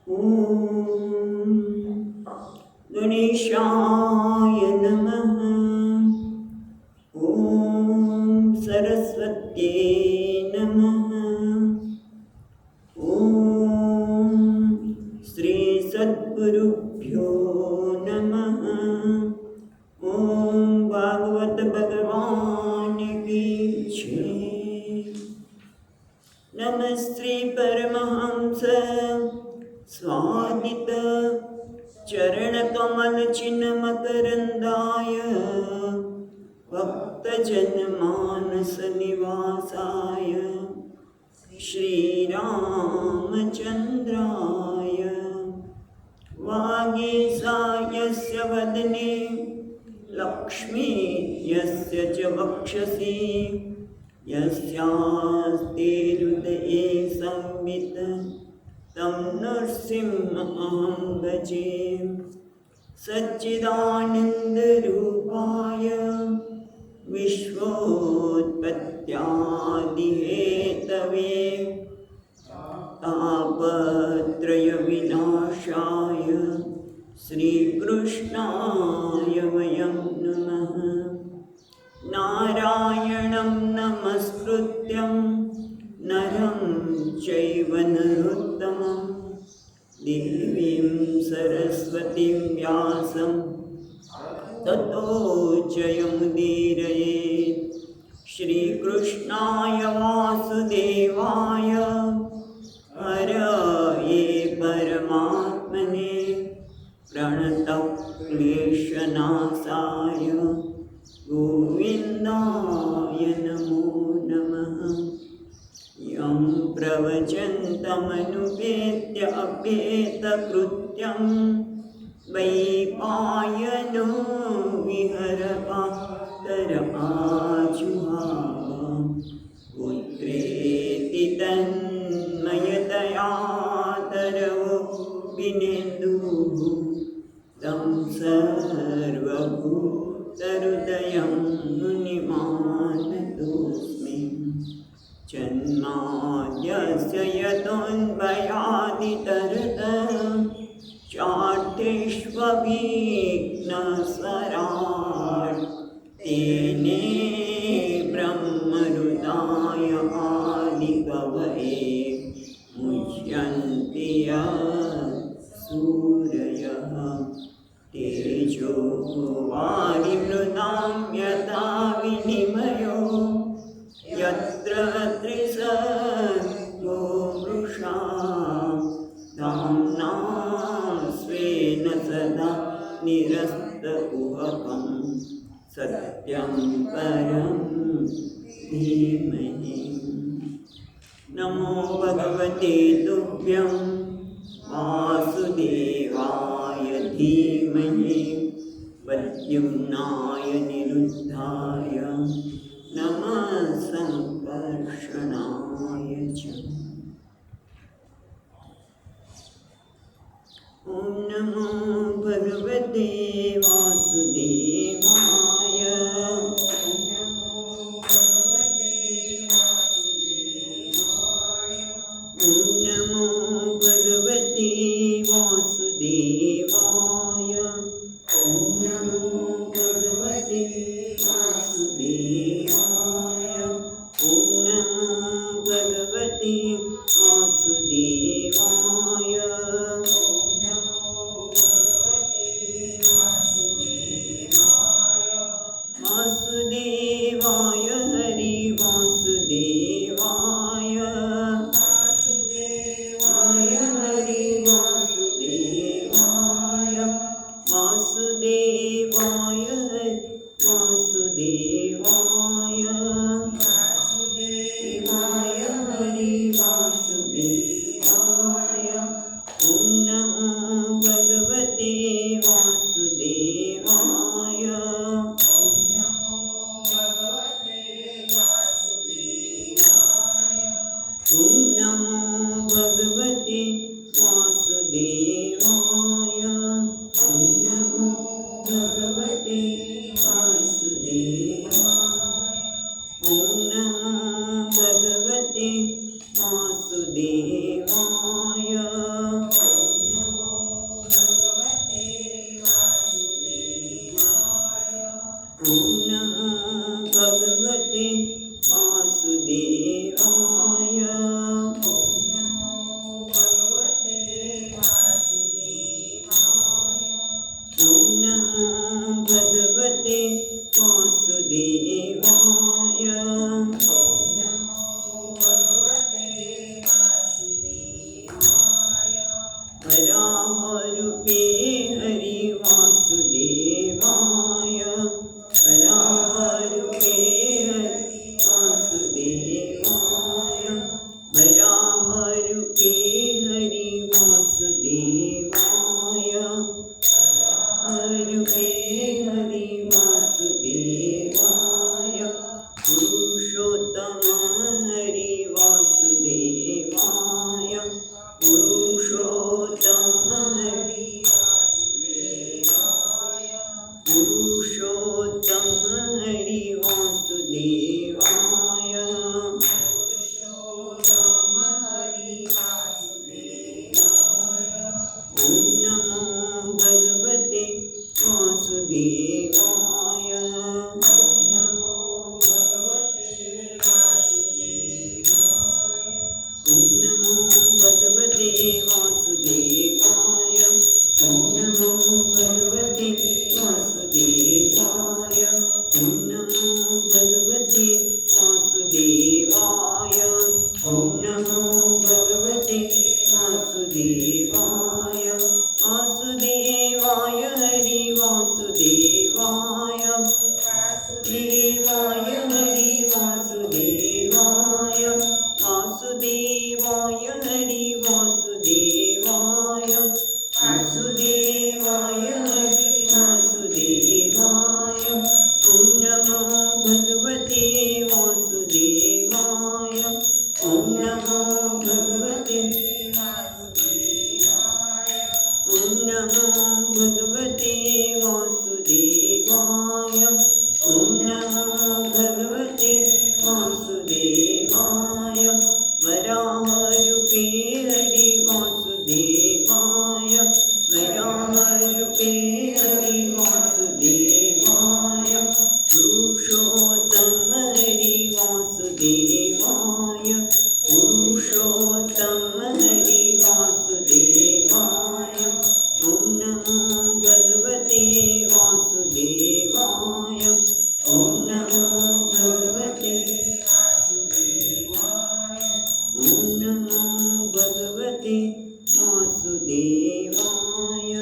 ॐ गणेशाय नमः। ॐ सरस्वत्यै नमः। ॐ श्री सद्गुरुभ्यो नमः। ॐ भागवत भगवान की जय। नमस्ते परमहंस स्वादित चरणकमल चिन्ह मकरंदाय भक्तजनमानस निवासाय श्रीरामचन्द्राय वागीसायस्य वदने लक्ष्मी यस्य च वक्षसि यस्यास्ते हृदये संवित् तं नृसिंहमहं भजे। सच्चिदानन्दरूपाय विश्वोत्पत्त्यादिहेतवे तापत्रयविनाशाय श्रीकृष्णाय वयं नमः। नारायणं नमस्कृत्यं नरं चैव नरोत्तमं देवीं सरस्वतीं व्यासं ततो जयमुदीरयेत्। श्रीकृष्णाय वासुदेवाय हरये परमात्मने प्रणतक्लेशनाशाय गोविन्दाय नमो नमः। यं प्रवचन्तमनुपेत्य अपेतकृत्यं वैपायनो विहरपातरआजुहाव पुत्रेति तन्मयतया तरवो विनेन्दुः तं सर्वभूतहृदयं मुनिमानतोऽस्मि। जन्माद्यस्य यतोऽन्वयादितरतश्चार्थेष्वभिघ्नस्वराट् तेने ब्रह्महृदाय आदिकवये मुह्यन्ति सूरयः। तेजो वारिमृदां यथा विनिमयो यत्र त्रिसर्गो वृषा धाम्ना स्वेन सदा निरस्तकुहकं सत्यं परं धीमहि। नमो भगवते तुभ्यं वासुदेवाय धीमहि प्रद्युम्नाय निरुद्धाय नमः संकर्षणाय च। ॐ नमो भगवते वासुदेवाय। ॐ नमो भगवते वासुदेवाय। ॐ नमो भगवते वासुदेवाय। ॐ नमो भगवते वासुदेवाय। ॐ नमो भगवते वासुदेवाय। वराहरूपे हरि वासुदेवाय वराहरूपे हरि वासुदेवाय वराहरूपे हरि वासुदेवाय वराहरूपे हरि वासुदेवाय पुरुषोत्तम हरि वासुदेवाय पुरुषोत्तम हरि वासुदेवाय पुरुषोत्तम हरि वासुदेवाय पुरुषोत्तम हरि वासुदेवाय ॐ नमो भगवते वासुदेवाय ॐ नमो भगवते वासुदेवाय ॐ नमो भगवते वासुदेवाय ॐ नमो भगवते वासुदेवाय ॐ नमो भगवते वासुदेवाय ॐ नमो भगवते वासुदेवाय वासुदेवाय हरि वासुदेवाय वासुदेवाय हरि वासुदेवाय वासुदेवाय हरि वासुदेवाय वासुदेवाय हरि वासुदेवाय ॐ नमो भगवते वासुदेवाय ॐ नमो भगवते वासुदेवाय ॐ नमो भगवते वासुदेवाय ॐ नमो भगवते वासुदेवाय वराहरूपे हरि वासुदेवाय वराहरूपे हरि वासुदेवाय पुरुषोत्तम हरि वासुदेवाय पुरुषोत्तम हरि वासुदेवाय ॐ नमो भगवते वासुदेवाय ॐ नमो भगवते वासुदेवाय ॐ नमो भगवते वासुदेवाय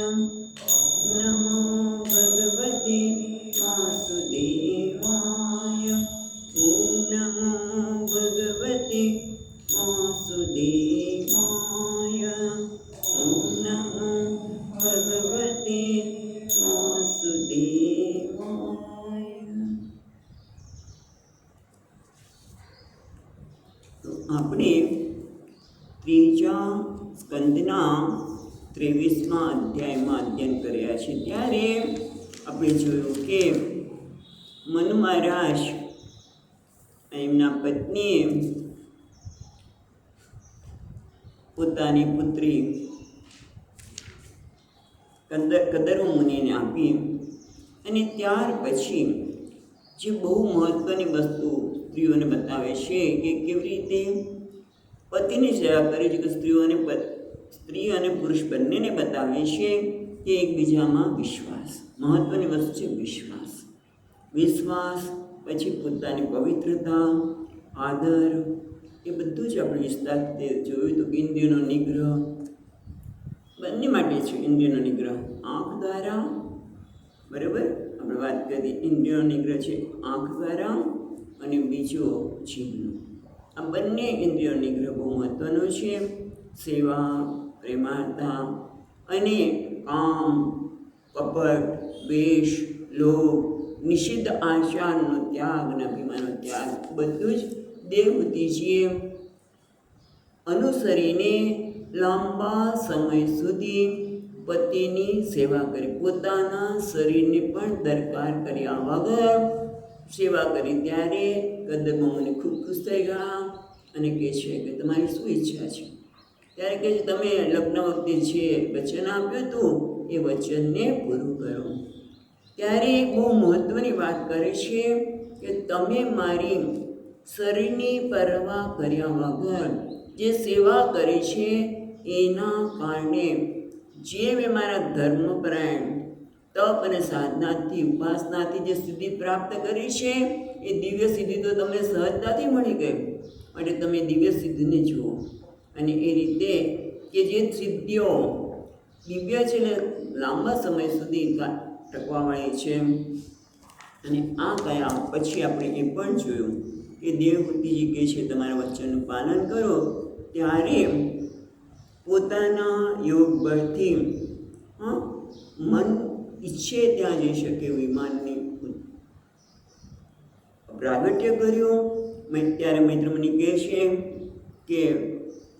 नमो भगवते वासुदेवाय ॐ नमो भगवते वासुदेवाय ॐ नमो भगवते वासुदेवाय। તો આપણે ત્રીજા સ્કંદના 23મા અધ્યાયમાં અધ્યયન કર્યા છે ત્યારે આપણે જોયું કે મનુ મહારાજ એમના પત્નીએ પોતાની પુત્રી કદરુ મુનિને આપી અને ત્યાર પછી જે બહુ મહત્ત્વની વસ્તુ સ્ત્રીઓને બતાવે છે કે કેવી રીતે પતિની સેવા કરે છે કે સ્ત્રી અને પુરુષ બંનેને બતાવે છે કે એકબીજામાં વિશ્વાસ મહત્ત્વની વસ્તુ છે વિશ્વાસ પછી પોતાની પવિત્રતા આદર એ બધું જ આપણે વિસ્તારથી જોયું તો ઇન્દ્રિયનો નિગ્રહ બંને માટે છે ઇન્દ્રિયનો નિગ્રહ આંખ દ્વારા બરાબર આપણે વાત કરી ઇન્દ્રિયનો નિગ્રહ છે આંખ દ્વારા અને બીજો જીભનો આ બંને ઇન્દ્રિયો નિગ્રહ બહુ મહત્ત્વનો છે સેવા પ્રેમાળતા અને કામ કપટ દ્વેષ લોભ નિષિદ્ધ આચારનો ત્યાગ અને અભિમાનનો ત્યાગ બધું જ દેવહૂતિજીએ અનુસરીને લાંબા સમય સુધી પતિની સેવા કરી પોતાના શરીરને પણ દરકાર કર્યા વગર સેવા કરી ત્યારે કદરુ મુનિ ખૂબ ખુશ થઈ ગયા અને કહે છે કે તમારી શું ઈચ્છા છે ત્યારે કહે છે તમે લગ્ન વખતે જે વચન આપ્યું હતું એ વચનને પૂરું કરો ત્યારે બહુ મહત્ત્વની વાત કરે છે કે તમે મારી શરીરની પરવા કર્યા વગર જે સેવા કરી છે એના કારણે જે મેં મારા ધર્મપરાયણ તપ અને સાધનાથી ઉપાસનાથી જે સિદ્ધિ પ્રાપ્ત કરી છે એ દિવ્ય સિદ્ધિ તો તમને સહજતાથી મળી ગઈ માટે તમે દિવ્ય સિદ્ધિને જુઓ અને એ રીતે કે જે સિદ્ધિઓ દિવ્ય છે એટલે લાંબા સમય સુધી ટકવાવાળી છે. અને આ કયા પછી આપણે એ પણ જોયું કે દેવહૂતિજી કહે છે તમારા વચનનું પાલન કરો, ત્યારે પોતાના યોગ બળથી મન ઈચ્છે ત્યાં જઈ શકે વિમાનની પ્રાગટ્ય કર્યું. ત્યારે મૈત્રમુનિ કહે છે કે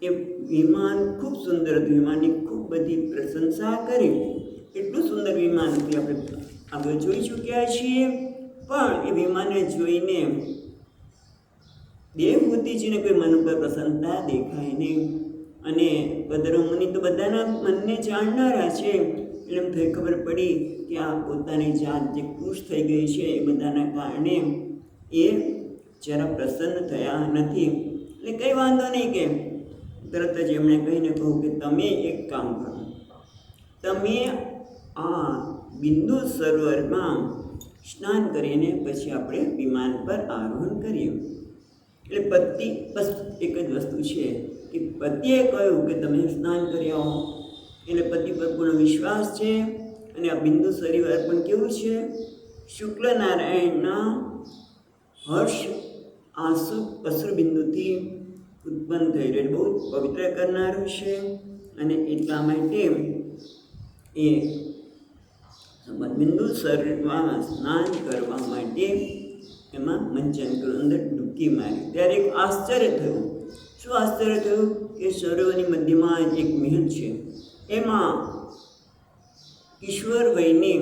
એ વિમાન ખૂબ સુંદર હતું, વિમાનની ખૂબ બધી પ્રશંસા કરી. એટલું સુંદર વિમાન હતું આપણે આગળ જોઈ ચૂક્યા છીએ. પણ એ વિમાનને જોઈને દેવહૂતિજીને કોઈ મન ઉપર પ્રસન્નતા દેખાય નહીં. અને કદરો મુનિ તો બધાના મનને જાણનારા છે, એટલે એમ થઈ ખબર પડી કે આ પોતાની જાત જે ખુશ થઈ ગઈ છે એ બધાના કારણે એ જરા પ્રસન્ન થયા નથી. એટલે કંઈ વાંધો નહીં કે તરત જ એમણે કહીને કહું કે તમે એક કામ કરો, તમે આ બિંદુ સરોવરમાં સ્નાન કરીને પછી આપણે વિમાન પર આરોહણ કરીએ. એટલે પતિ બસ એક જ વસ્તુ છે કે પતિએ કહ્યું કે તમે સ્નાન કરી આવો, એટલે પતિ પર પૂર્ણ વિશ્વાસ છે. અને આ બિંદુ સરોવર પણ કેવું છે, શુક્લ નારાયણના હર્ષ અશ્રુબિંદુથી ઉત્પન્ન થઈ રહ્યું, બહુ પવિત્ર કરનારું છે. અને એટલા માટે એ બિંદુ સરોવરમાં સ્નાન કરવા માટે એમાં મંચન કર્યું, અંદર ડૂબકી મારી. ત્યારે એક આશ્ચર્ય થયું. શું આશ્ચર્ય થયું કે સરોવરની મધ્યમાં એક મહેલ છે, એમાં ઈશ્વર વયની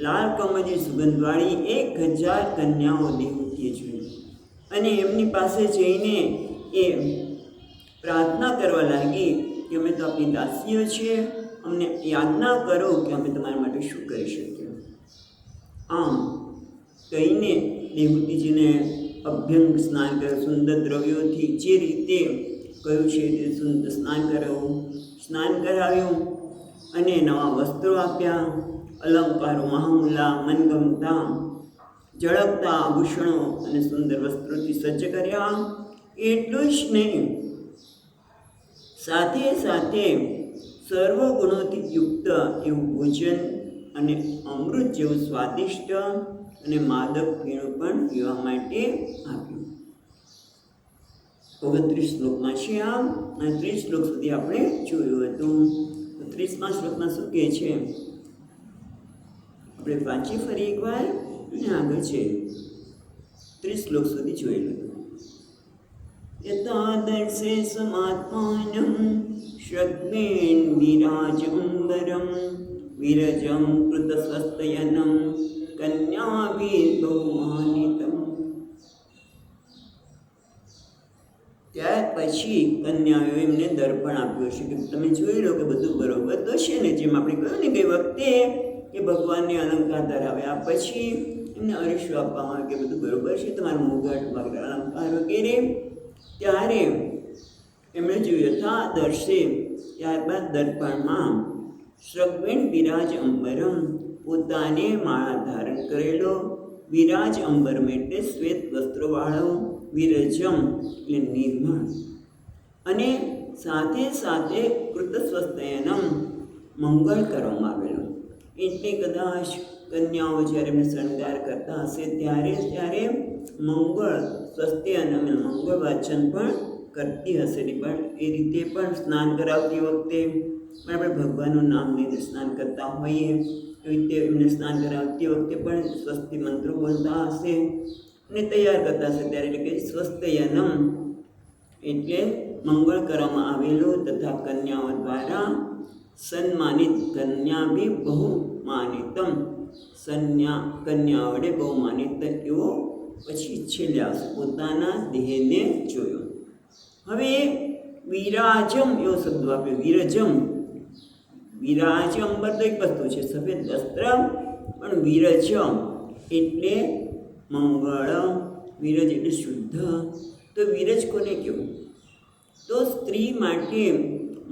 લાલ કમળની સુગંધવાળી 1000 કન્યાઓ દેવહૂતિએ જોઈ. અને એમની પાસે જઈને એ પ્રાર્થના કરવા લાગી કે અમે તો આપણી દાસીઓ છીએ, અમને યાજ્ઞા કરો કે અમે તમારા માટે શું કરી શકીએ. આમ કહીને દેવહૂતિજીને અભ્યંગ સ્નાન કર્યું, સુંદર દ્રવ્યોથી જે રીતે કહ્યું છે તે સુંદર સ્નાન કરાવવું, સ્નાન કરાવ્યું. અને નવા વસ્ત્રો આપ્યા, અલંકારો મહામૂલા મનગમતા ઝળકતા આભૂષણો અને સુંદર વસ્ત્રોથી સજ્જ કર્યા. એટલું જ નહીં, સાથે સાથે સર્વ ગુણોથી યુક્ત એવું ભોજન અને અમૃત જેવું સ્વાદિષ્ટ અને માદક પીણું પણ પીવા માટે આપ્યું. 29 શ્લોકમાં છે આમ, અને 30 શ્લોક સુધી આપણે જોયું હતું. 30મા શ્લોકમાં શું કહે છે આપણે વાંચી ફરી એકવાર, અને આગળ છે 30 શ્લોક સુધી જોઈ લો. યથાદર્શે સમાત્માનં શક્મેન વિરાજંબરમ વિરજમ કૃતસ્વસ્તયનમ કન્યાભિર્બહુમાનિતમ. ત્યાર પછી કન્યાઓએ એમને દર્પણ આપ્યું છે કે તમે જોઈ લો કે બધું બરોબર તો છે ને. જેમ આપણે કહ્યું ને ગઈ વખતે કે ભગવાનને અલંકાર ધરાવ્યા પછી એમને અરીસો આપવામાં આવે કે બધું બરોબર છે, તમારું મુગટ વગેરે અલંકાર વગેરે. ત્યારે એમણે જોયું યથા દર્શે, ત્યારબાદ દર્પણમાં શ્રગ્વેણ વિરાજ અંબરમ, પોતાને માળા ધારણ કરેલો, વિરાજ અંબરમ એટલે શ્વેત વસ્ત્રોવાળો, વિરજમ એટલે નિર્મળ, અને સાથે સાથે કૃતસ્વસ્તયનમ મંગળ કરવામાં આવેલો. એટલે કદાચ કન્યાઓ જ્યારે એમને શણગાર કરતા હશે ત્યારે મંગળ સ્વસ્તયન અને મંગળ વાચન પણ કરતી હશે. પણ એ રીતે પણ સ્નાન કરાવતી વખતે પણ આપણે ભગવાનનું નામ લઈને સ્નાન કરતા હોઈએ, એ રીતે એમને સ્નાન કરાવતી વખતે પણ સ્વસ્તિ મંત્રો બોલતા હશે અને તૈયાર કરતા હશે. ત્યારે એટલે કે સ્વસ્તયનમ એટલે મંગળ કરવામાં આવેલું તથા કન્યાઓ દ્વારા સન્માનિત, કન્યા બી બહુમાનિતમ, કન્યા વડે બહુમાનિત એવો પછી છેલ્લે આવશે પોતાના દેહને જોયો. હવે વિરાજમ એવો શબ્દ આપ્યો, વિરજમ. વિરાજ અંબર તો એક વસ્તુ છે, સફેદ વસ્ત્ર, પણ વિરજમ એટલે મંગળ, વિરજ એટલે શુદ્ધ. તો વિરજ કોને કહેવું? તો સ્ત્રી માટે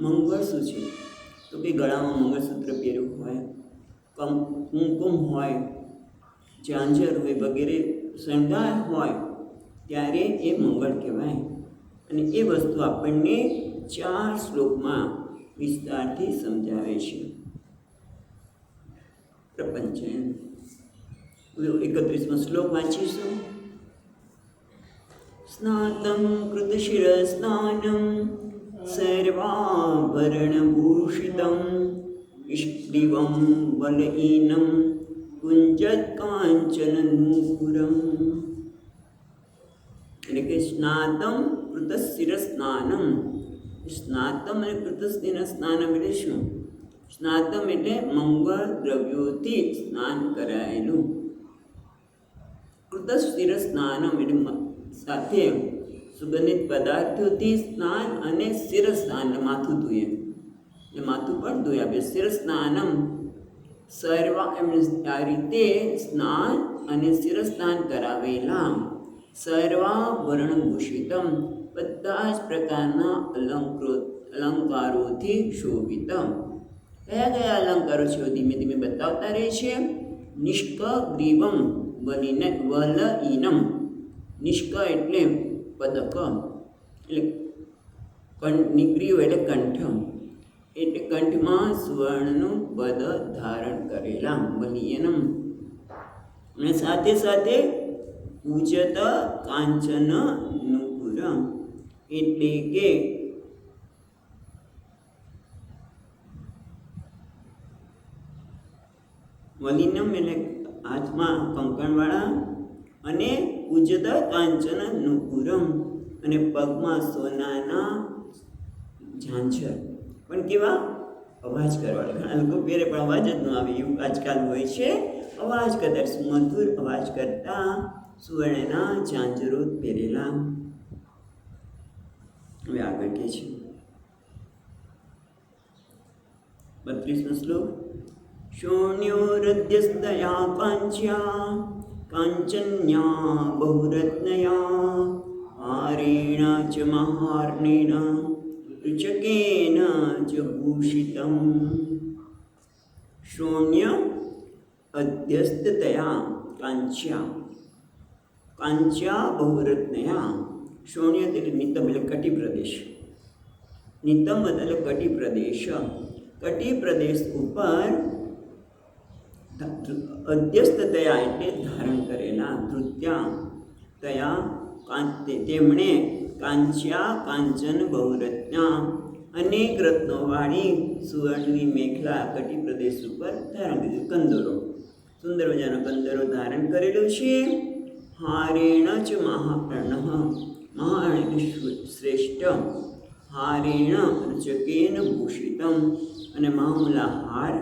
મંગળ શું છે? તો કે ગળામાં મંગળસૂત્ર પહેર્યું હોય, કુમકુમ હોય, ઝાંઝર હોય વગેરે શણગાર હોય ત્યારે એ મંગળ કહેવાય. અને એ વસ્તુ આપણને 4 શ્લોકમાં વિસ્તારથી સમજાવે છે. પ્રપંચ 31મો શ્લોક વાંચીશું. સ્નાતમ કૃતશિરસ્નાનમ સર્વાભરણભૂષિતમ ઇષ્ટિવમ વલઈનમ કુંજત કાંચનનૂપુરમ. એટલે કે સ્નાતમ કૃતશિરસ્નાનમ. સ્નાતમ અને કૃતશિર સ્નાનમ એટલે શું? સ્નાતમ એટલે મંગળ દ્રવ્યોથી સ્નાન કરાયેલું. કૃતશિર સ્નાનમ એટલે સાથે સુગંધિત પદાર્થોથી સ્નાન અને શિર સ્નાન માથું ધોઈએ, એટલે માથું પણ ધોઈ આપે. શિર સ્નાનમ સર્વ એમ આ રીતે સ્નાન અને શિર સ્નાન કરાવેલા સર્વાભરણભૂષિતમ બધા જ પ્રકારના અલંકારોથી શોભિત. કયા કયા અલંકારો છે ધીમે ધીમે બતાવતા રહે છે. નિષ્કગ્રીવમ વલઈનમ. નિષ્ક એટલે પદક, એટલે નિગ્રીવ એટલે કંઠ, એટલે કંઠમાં સુવર્ણનું પદ ધારણ કરેલા વલિયનમ. અને સાથે સાથે પૂજત કાંચન નુપુર એટલે કે વલિનમ એટલે હાથમાં કંકણવાળા અને પૂજત કાંચન નુપુરમ અને પગમાં સોનાના ઝાંઝર. પણ કેવા? અવાજ કરવાળા. ઘણા લોકો પહેરે પણ અવાજ જ ન આવે એવું આજકાલ હોય છે. અવાજ કરતા મધુર અવાજ કરતા સુવર્ણના ઝાંઝરો પહેરેલા. હવે આગળ કે છે 32મો શ્લોક. શોણ્યોરદ્યસ્તયા કાંચ્યા કાંચન્યા બહુરત્નયા હારેણ ચ મહાર્ણેન રુચકેન ચ ભૂષિતમ. શોણ્ય અધ્યસ્તયા કાંચ્યા કાંચ્યા બહુરત્નયા. શોણ્ય એટલે નિતમ એટલે કટી પ્રદેશ. નિતમ એટલે કટી પ્રદેશ. કટી પ્રદેશ ઉપર અધ્યસ્તયા એટલે ધારણ કરેલા. ધૃત્યા તયા તેમણે કાંચ્યા કાંચન બહુરત્ના અનેક રત્નોવાળી સુવર્ણની મેખલા કટી પ્રદેશ ઉપર ધારણ કર્યું. કંદરો સુંદર મજાનો કંદરો ધારણ કરેલો છે. હારેણ ચ મહાર્ણ. મહાર્ણ શ્રેષ્ઠ. હારેણ રુચકેન ભૂષિતમ અને મહામૂલા હાર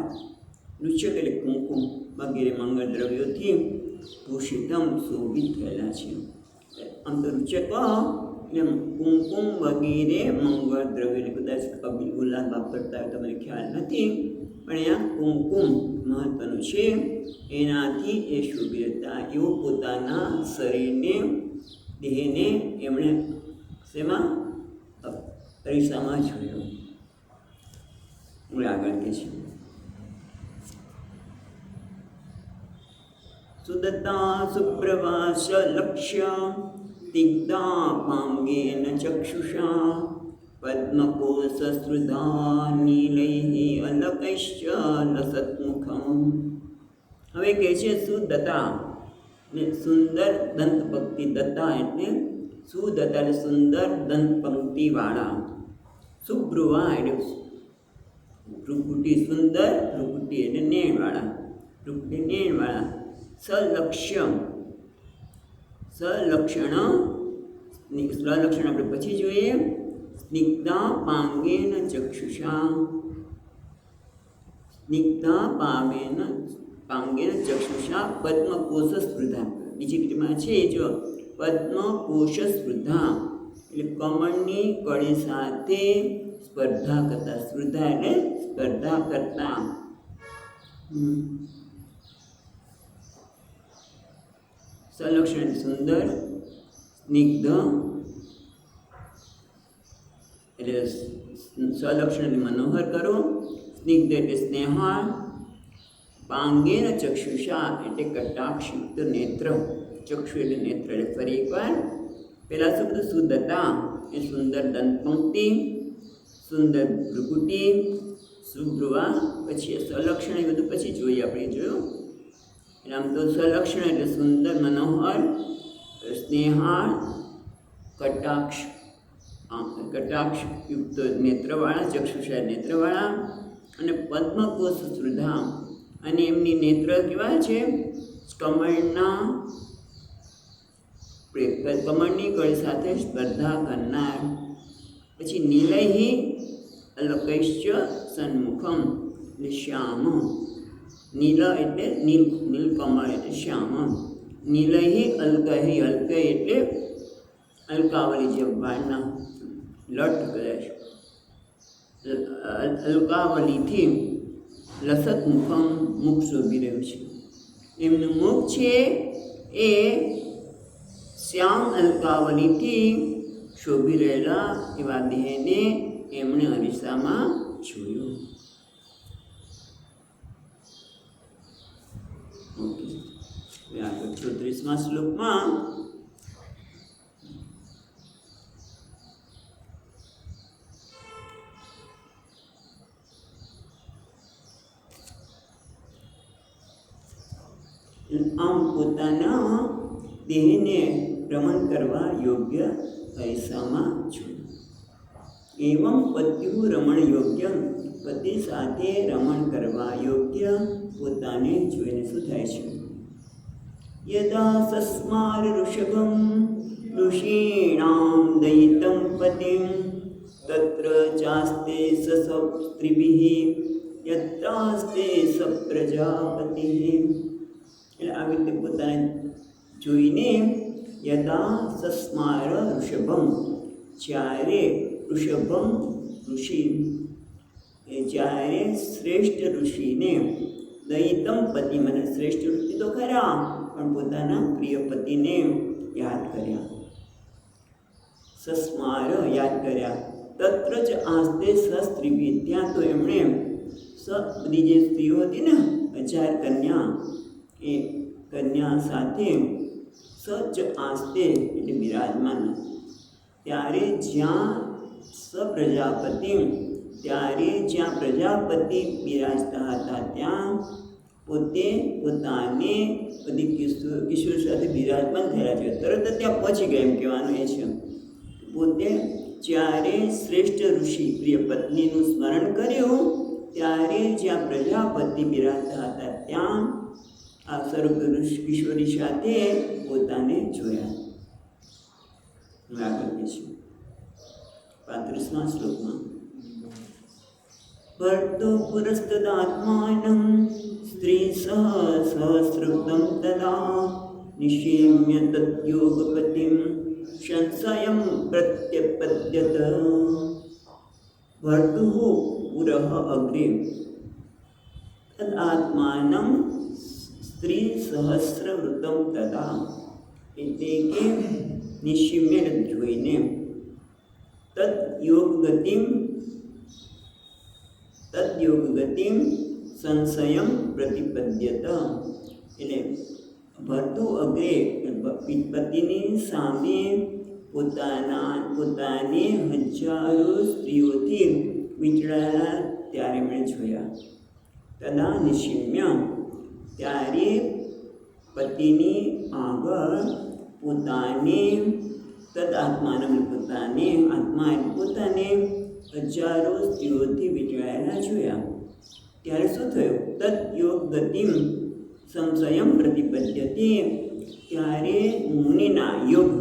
રુચક એટલે કુમકુમ વગેરે મંગળ દ્રવ્યોથી ભૂષિતમ શોભિત થયેલા છે. આમ તો રુચક એટલે કુમકુમ વગેરે મંગળ દ્રવ્ય એટલે કદાચ કબીલ ગુલાબ વાપરતા હોય તમને ખ્યાલ નથી, પણ અહીંયા કુમકુમ મહત્વનું છે. એનાથી એ શોભિત હતા. એવું પોતાના શરીરને દેહને એમણે શેમાં? અરીસામાં જોયું. આગળ કે છે સુદત્તા સુપ્રવાસ લક્ષ્ય દિગ્ધા પાંગેન ચક્ષુષા પદ્મકોશ શ્રુધા નીલૈઃ અલકૈશ્ચ લસત્મુખમ. હવે કહે છે સુદત્તા ને સુંદર દંત પંક્તિ. દત્તા એટલે સુદત્તા એટલે સુંદર દંત પંક્તિવાળા. સુબ્રુવા એટલે ભ્રુકુટી. સુંદર ભ્રુકુટી એટલે નેણવાળા. ભ્રુકુટી નેણવાળા. સલક્ષ્યમ સલક્ષણ. સલક્ષણ આપણે પછી જોઈએ. સ્નિગ્ધા પાંગેન ચક્ષુષા. સ્નિગ્ધા પાંગેન ચક્ષુષા પદ્મકોશ સ્પૃધા. બીજી કીટીમાં છે જો પદ્મકોશ સ્પૃધા એટલે કમળની કળી સાથે સ્પર્ધા કરતા. સ્પૃધા એટલે સ્પર્ધા કરતા. સલક્ષણ સુંદર. સ્નિગ્ધ એટલે સલક્ષણ મનોહર કરો. સ્નિગ્ધ એટલે સ્નેહાળ. પાંગેન ચક્ષુષા એટલે કટાક્ષયુક્ત નેત્ર. ચક્ષુ એટલે નેત્ર. એટલે ફરી એકવાર પહેલાં શું બધું? સુદત્તા એ સુંદર દંતપંક્તિ. સુંદર ભ્રુકુટી, સુભ્રુવા, પછી સલક્ષણ એ બધું પછી જોઈએ આપણે જોયું. એટલે આમ તો સલક્ષણ એટલે સુંદર, મનોહર, સ્નેહાળ, કટાક્ષયુક્ત નેત્રવાળા, ચક્ષુષા નેત્રવાળા, અને પદ્મકોશ શ્રુધા, અને એમની નેત્ર કેવા છે? કમળની કળ સાથે સ્પર્ધા કરનાર. પછી નીલૈ અલ્કૈશ્ચ સન્મુખમ એટલે શ્યામ. નીલ એટલે નીલકમળ એટલે શ્યામ. નીલૈ અલ્કૈ, અલ્કૈ એટલે અલ્કાવલી જે વાળના લટ કદાચ, અલ્કાવલીથી લસત મુખમ, મુખ શોભી રહ્યું છે. એમનું મુખ છે એ શ્યામ અલ્કાવલીથી શોભી રહેલા એવા દેહને એમણે અરીસામાં જોયું. ઓકે, આગળ 36મા શ્લોકમાં આમ પોતાના દેહને રમણ કરવા યોગ્ય અરીસામાં જોયું. એવં પત્યુ રમણ યોગ્ય, પતિ સાથે રમણ કરવા યોગ્ય પોતાને જોઈને શું થાય છે? યદા સસ્માર ઋષભમ ઋષીણામ દયિતમ પતિમ તત્ર ચાસ્તે સસ્ત્રીભિઃ યત્રાસ્તે સપ્રજાપતિઃ. એટલે આવી રીતે પોતાને જોઈને યદા સસ્માર ઋષભમ, જ્યારે ઋષભમ ઋષિ, જ્યારે શ્રેષ્ઠ ઋષિને દયિતમ પતિ, મને શ્રેષ્ઠ ઋષિ તો ખરા પણ પોતાના પ્રિય પતિને યાદ કર્યા. સસ્માર યાદ કર્યા. તત્ર જ આસ્તે સસ્ત્રીભિઃ, ત્યાં તો એમણે બધી જે સ્ત્રીઓ હતી ને 1000 કન્યા, એ કન્યા સાથે સચ આસ્તે એટલે બિરાજમાન, ત્યારે જ્યાં સપ્રજાપતિ, ત્યારે જ્યાં પ્રજાપતિ બિરાજતા હતા ત્યાં પોતે પોતાને બધી કિશોર સાથે બિરાજમાન થયેલા છે. તરત જ ત્યાં પહોંચી ગયા એમ કહેવાનું એ છે. પોતે જ્યારે શ્રેષ્ઠ ઋષિ પ્રિય પત્નીનું સ્મરણ કર્યું ત્યારે જ્યાં પ્રજાપતિ બિરાજતા હતા ત્યાં આ સ્વરૂપ કિશોરી સાથે પોતાને જોયા. આગળ કહીશું 35મા શ્લોકમાં ભર્તો પુરસ્તદાત્માનં સ્ત્રી સહસ્રવૃતમ તદા નિશેમ્ય તદ્યોગપતિમ સંશયં પ્રત્યપદ્યત. ભર્તુઃ પુરઃ અગ્રે તદાત્માનં સ્ત્રી સહસ્રવૃતમ તદા, એટલે કે નિશિમ્ય જોઈને, તદ્યોગગતિમ સંશયમ પ્રતિપદ્યત. એટલે ભર્તુ અગ્રે પતિની સામે પોતાને હજારો સ્ત્રીઓથી વીંટળાયેલા ત્યારે એમણે જોયા. તદા નિશિમ્ય, ત્યારે પતિની આગળ પોતાને તદાત્માનમ પોતાને, આત્મા પોતાને હજારો સ્ત્રીઓથી વીંટળાયેલા જોયા. ત્યારે શું થયું? તદ યોગ ગતિમ સંશયમ પ્રતિપદ્યતે, ત્યારે મુનિના યોગ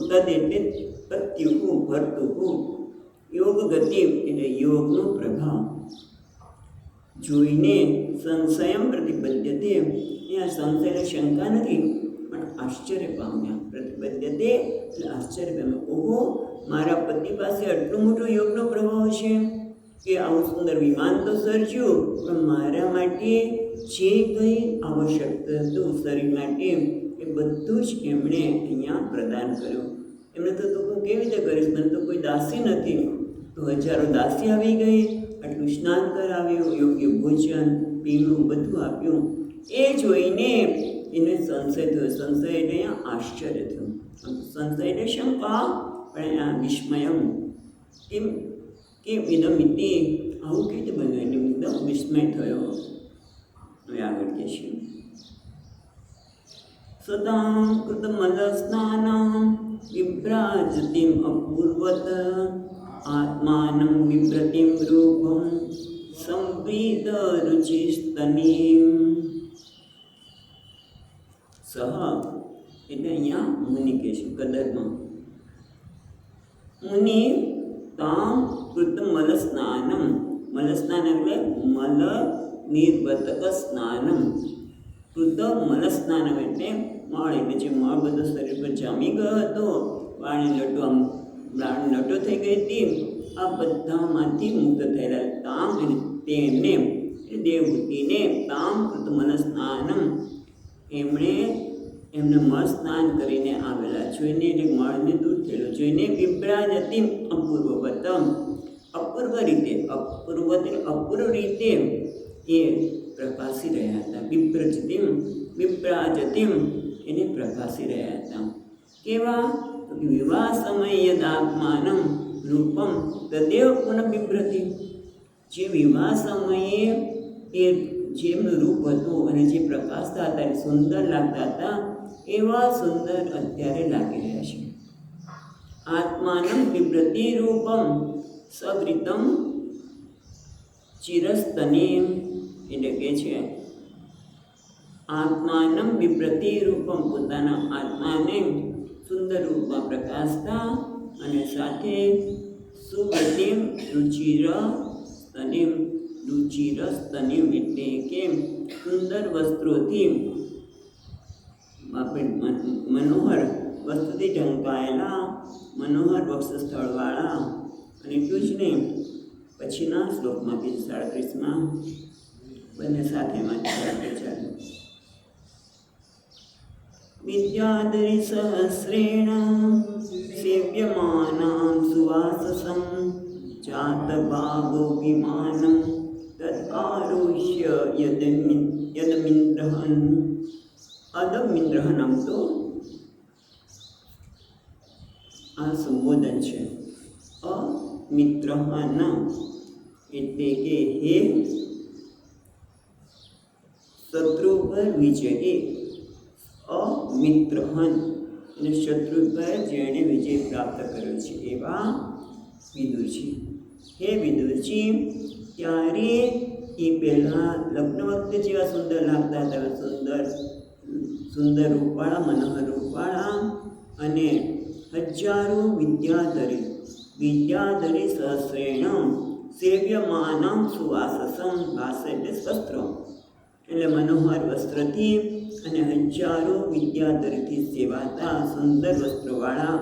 તદ એટલે પત્યુઃ ભર્તુઃ, યોગ ગતિ એટલે યોગનો પ્રભાવ જોઈને સંશયમ પ્રતિપદ્યતે, અહીંયા સંશય શંકા નથી પણ આશ્ચર્ય પામ્યા. પ્રતિપદ્યતે એટલે આશ્ચર્ય પામ્યા. ઓહો, મારા પતિ પાસે આટલો મોટો યોગનો પ્રભાવ છે કે આવું સુંદર વિમાન તો સર્જ્યું, પણ મારા માટે જે કંઈ આવશ્યકતા હતું શરીર માટે એ બધું જ એમણે અહીંયા પ્રદાન કર્યું. એમણે તો હું કેવી રીતે કરીશ, મને તો કોઈ દાસી નથી, તો હજારો દાસી આવી ગઈ, આટલું સ્નાન કરાવ્યું, યોગ્ય ભોજન પીણું બધું આપ્યું. એ જોઈને એને સંશય થયો. સંશય એટલે અહીંયા આશ્ચર્ય થયું. સંશય એટલે શંકા, પણ અહીંયા વિસ્મયમ. કેમ ઇદમિતિ આવું કેવી રીતે બન્યું? એટલે એકદમ વિસ્મય થયો. હવે આગળ કહે છે સદાં કૃતમલ સ્નાનમ વિભ્રાજતિમ અપૂર્વત આત્માનં વિભ્રતિમ રૂપમ સંવિદ રુચિસ્તનીમ. સહ એટલે અહીંયા મુનિ કહે છે કદરમાં. મુનિ તામ કૃત મલ સ્નાનમ, મલ સ્નાન એટલે મલ નિર્બતક સ્નાનમ. કૃત મલ સ્નાનમ એટલે મળ, એટલે જે મળ બધો શરીર પર જામી ગયો હતો, બાળની લટો થઈ ગઈ હતી, આ બધામાંથી મુક્ત થયેલા તામ તેમને એટલે દેવહૂતિને તામ કૃત મલ સ્નાનમ એમને મળ સ્નાન કરીને આવેલા જોઈને, એટલે મળને દૂર થયેલો જોઈને વિભ્રાજતિ અપૂર્વવતમ અપૂર્વ રીતે, અપૂર્વ રીતે એ પ્રકાશી રહ્યા હતા. વિભ્રાજતિમ એને પ્રકાશી રહ્યા હતા. કેવા? વિવાહ સમયે યદાત્માનમ રૂપમ તદેવ પુનઃ બિભ્રતિ. જે વિવાહ સમયે એ જેમનું રૂપ હતું અને જે પ્રકાશતા હતા, સુંદર લાગતા હતા, એવા સુંદર અત્યારે લાગી રહ્યા છે. આત્માનમ બિભ્રતિ રૂપમ સવૃતમ ચિરસ્તનીમ એટલે કે છે આત્માનમ બિભ્રતિ રૂપમ પોતાના આત્માને સુંદર રૂપમાં પ્રકાશતા અને સાથે સુવ્રતિમ રુચિરસ્તનીમ એટલે કે સુંદર વસ્ત્રોથી મનોહર વસ્તુથી ઢંકાયેલા, મનોહર વક્ષસ્થળવાળા. અને એટલું જ નહીં, પછીના શ્લોકમાં બીજ 37માં બંને સાથેમાં ચાલે. વિદ્યાધરી સહસ્રેણ સેવ્યમાનાં સુવાસસં જાત ભાવો વિમાનમ તદ આરુષ્ય યદમિન્દ્રહન. અદમિન્દ્રહન આમ તો આ સંબોધન છે. અમિત્રહન એટલે કે હે શત્રુ પર વિજયી. અમિત્રહન એટલે શત્રુ પર જેણે વિજય પ્રાપ્ત કર્યો છે એવા વિદુરજી. હે વિદુરજી, ત્યારે એ પહેલાં લગ્ન વખતે જેવા સુંદર લાગતા હતા, સુંદર રૂપવાળા, મનોહર રૂપવાળા, અને હજારો વિદ્યાધરી સહસ્રેણ સેવ્યમાનં સુવાસસં. વાસ એટલે વસ્ત્રો, એટલે મનોહર વસ્ત્રથી અને હજારો વિદ્યાધરીથી સેવાતા સુંદર વસ્ત્રોવાળા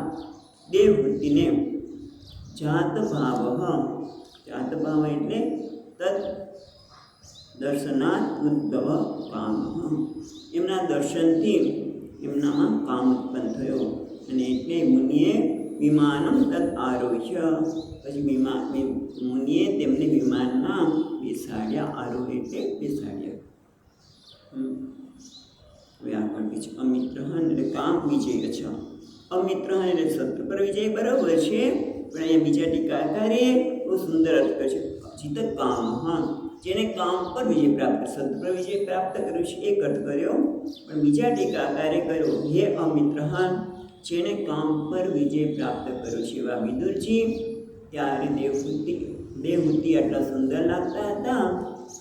દેવહૂતિને જાત ભાવ એટલે તદ દર્શનાત ઉદ્ભવ કામ. એમના દર્શનથી એમનામાં કામ ઉત્પન્ન થયો, અને એટલે મુનિએ વિમાનમ તદ આરોહ્ય, પછી મુનિએ તેમને વિમાનમાં બેસાડ્યા. આરોહ એટલે બેસાડ્યા. હવે આગળ બીજું અમિત્રહન એટલે કામ વિજય છે. અમિત્રહન એટલે શત્રુ પર વિજય બરાબર છે, પણ અહીંયા બીજા ટીકાકારે બહુ સુંદર અર્થ કરે છે. જીત કામ, જેને કામ પર વિજય પ્રાપ્ત, શત્રુ પર વિજય પ્રાપ્ત કર્યો છે એક અર્થ કર્યો, પણ બીજા ટીકાકારે કર્યો હે અમિત્રહન, જેણે કામ પર વિજય પ્રાપ્ત કર્યો છે એવા વિદુરજી. ત્યારે દેવહૂતિ આટલા સુંદર લાગતા હતા,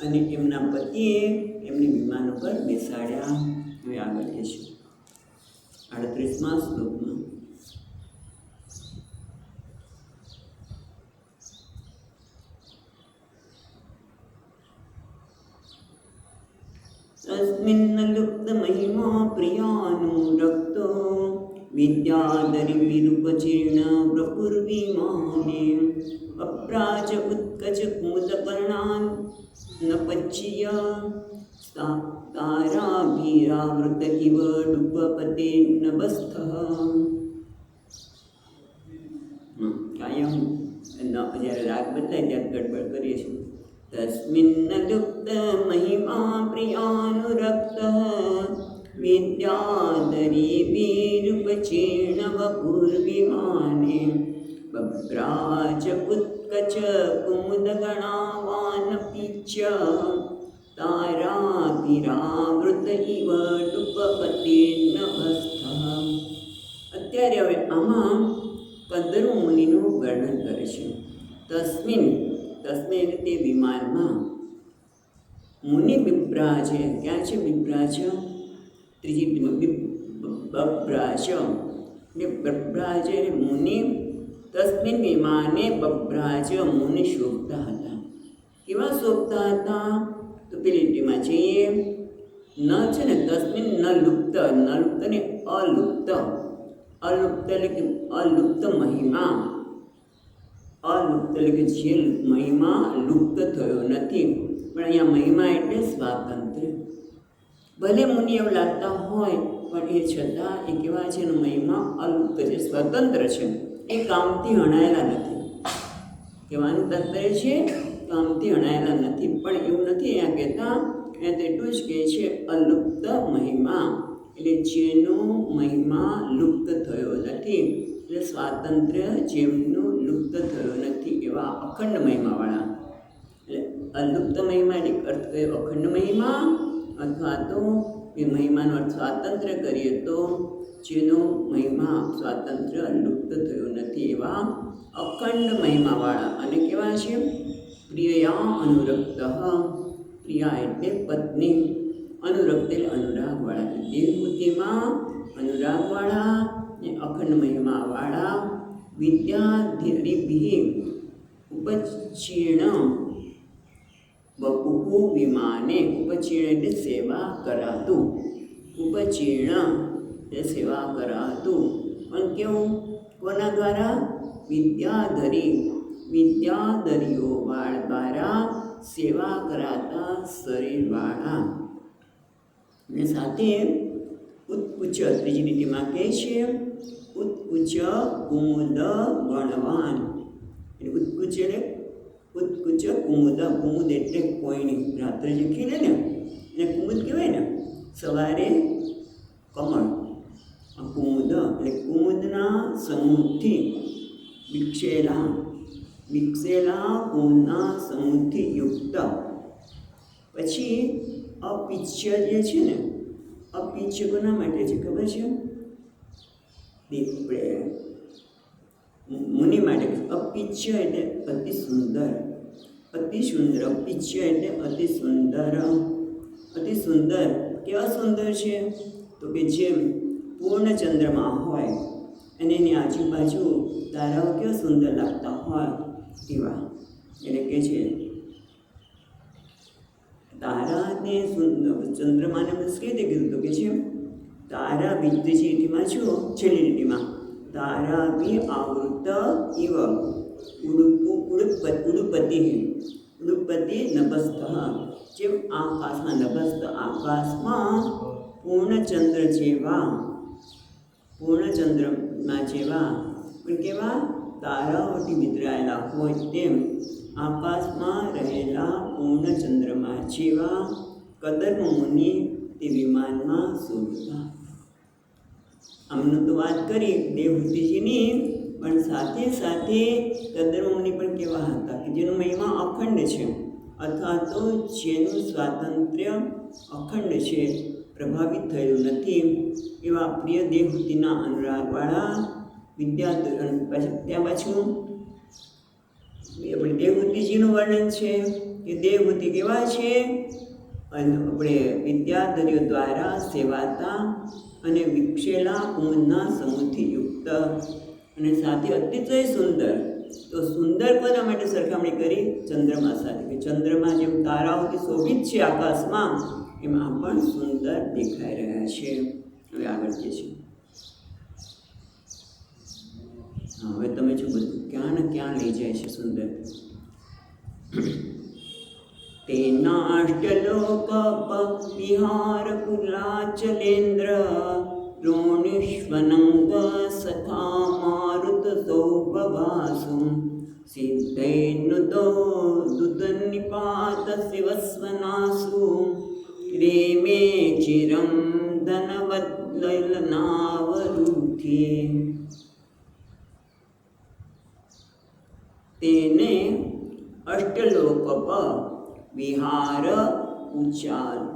અને એમના પતિએ એમને વિમાન ઉપર બેસાડ્યા. હવે આગળ કહે છે 38મા શ્લોકમાં તસ્મિન્ન લુપ્ત મહિમા પ્રિયાનુરક્તો વિદ્યાધરી વિરૂપચીર્ણ પ્રપુર્વિમાને અપ્રાજ ઉત્કચ કુમુદકર્ણાન ન પચ્ય તારાભીરાવૃત ઇવ ડુપપતે નભસ્થ. કાયમ જ્યારે રાગ બદલાય ત્યારે ગડબડ કરીએ છીએ. તસ્મિન્ન લુપ્ત મહિમા પ્રિયાનુરક્ત વિદ્યાધરી વિરૂપચીર્ણ વપુર્વિમાને બભ્રાજ ઉત્કચ કચ કુમુદ ગણાવાન પીચ તારાભિરાવૃત ઇવ લુપપતિ નભસ્થા. અત્યારે હવે આમાં 15 મુનિનું વર્ણન કરે છે. તસ્મિન તસ્મિન તે વિમાનમાં મુનિ બિભ્રાજ, ક્યાં છે બિભ્રાજ? ત્રીજી બભ્રાજ ને બભ્રાજ મુનિ. તસ્મિન વિમાને બભ્રાજ મુનિ શોભતા હતા. કેવા શોભતા હતા? તો પેલી લીટીમાં જઈએ. ન છે ને તસ્મિન ન લુપ્ત, ન લુપ્ત ને અલુપ્ત. અલુપ્ત એટલે કે અલુપ્ત મહિમા. અલુપ્ત એટલે કે જે મહિમા લુપ્ત થયો નથી. પણ અહીંયા મહિમા એટલે સ્વાતંત્ર્ય. ભલે મુનિ એવું લાગતા હોય પણ એ છતાં એ કેવા છે એનો મહિમા અલુપ્ત છે, સ્વતંત્ર છે. એ કામથી હણાયેલા નથી. કહેવાનું તાત્પર્ય છે કામથી હણાયેલા નથી. પણ એવું નથી અહીંયા કહેતા. અહીંયા તો એટલું જ કહે છે અલુપ્ત મહિમા, એટલે જેનો મહિમા લુપ્ત થયો નથી. એટલે સ્વાતંત્ર્ય જેમનું લુપ્ત થયો નથી એવા અખંડ મહિમાવાળા. એટલે અલુપ્ત મહિમા એટલે અર્થ કયો? અખંડ મહિમા, અથવા તો એ મહિમાનો અર્થ સ્વાતંત્ર્ય કરીએ તો જેનો મહિમા સ્વાતંત્ર્ય લુપ્ત થયો નથી એવા અખંડ મહિમાવાળા. અને કેવા છે? પ્રિયા અનુરક્ત. પ્રિયા એટલે પત્ની, અનુરક્ત એટલે અનુરાગવાળા. દેવહૂતિમાં અનુરાગવાળા ને અખંડ મહિમાવાળા. વિદ્યાધરીભિ ઉપચીર્ણ બપુહુ વિમાને. ઉપચીર્ણ એટલે સેવા કરાતું. ઉપચીર્ણ એટલે સેવા કરાતું. પણ કેવું? કોના દ્વારા? વિદ્યાધરી, વિદ્યાધરીઓ દ્વારા સેવા કરાતા શરીરવાળા. અને સાથે ઉત્કુચ, ત્રીજી લીટીમાં કહે છે ઉત્કુચ કુમુદ ગણવાન. એટલે ઉત્કુચ એટલે ઉત્કુચ કુમુદ. કુમુદ એટલે કોઈની રાત્રે જે ખીલે ને એને કુમુદ કહેવાય ને. સવારે કમળ. કુમુદ એટલે કુમુદના સમૂહથી વિકસેલા, વિકસેલા કુમુદના સમૂહથી યુક્ત. પછી અપિચ્ય જે છે ને, અપિચ્ય કોના માટે છે ખબર છે? આપણે મુનિ માટે. અપિચ્ય એટલે અતિ સુંદર, અતિ સુંદર. અપિચ્ય એટલે અતિ સુંદર. અતિ સુંદર કેવા સુંદર છે? તો કે જેમ પૂર્ણ ચંદ્રમા હોય અને એની આજુબાજુ તારાઓ કેવા સુંદર લાગતા હોય એવા. એટલે કે છે તારાને ચંદ્રમાને બસ કઈ રીતે કીધું? તો કે છે તારા બીજી લીટીમાં છો, છેલ્લી લીટીમાં તારા બી આવૃત ઇવ ઉડુપતિ ઉડુપતિ નભસ્થ. જેમ આકાશમાં નભસ્થ, આકાશમાં પૂર્ણચંદ્ર જેવા, પૂર્ણચંદ્રમાં જેવા પણ કેવા તારાઓથી વિતરાયેલા હોય તેમ આકાશમાં રહેલા પૂર્ણચંદ્રમાં જેવા કદર્મ મુનિ તે વિમાનમાં શોભતા. આમનું તો વાત કરી દેવહૂતિજીની, પણ સાથે સાથે કદર્મ મુનિ પણ કેવા હતા કે જેનો મહિમા અખંડ છે, અથવા તો જેનું સ્વાતંત્ર્ય અખંડ છે, પ્રભાવિત થયું નથી એવા પ્રિય દેવહૂતિના અનુરાગવાળા વિદ્યાધરી. ત્યાં પાછું આપણે દેવહૂતિજીનું વર્ણન છે કે દેવહૂતિ કેવા છે? આપણે વિદ્યાધરીઓ દ્વારા સેવાતા અને વિકસેલા કુમુદના સમૂહથી યુક્ત અને સાથે અત્યંત સુંદર. તો સુંદર કોના માટે સરખામણી કરી? ચંદ્રમા સાથે. કે ચંદ્રમા જેમ તારાઓથી શોભિત છે આકાશમાં, એમાં પણ સુંદર દેખાઈ રહ્યા છે. હવે આગળ કે છે હવે તમે જો બધું ક્યાં ને ક્યાં લઈ જાય છે સુંદર. તેનાષ્ટલોક વિહાર કુલાચલેન્દ્ર રોણિષ્વનંગ સખા મારુત સૌભવાસુ સિદ્ધૈનુદો દુદનિપાત શિવસ્વનાસુ રેમે ચિરમ ધનવદ્લલનાવરુથી. તેને અષ્ટલોક વિહાર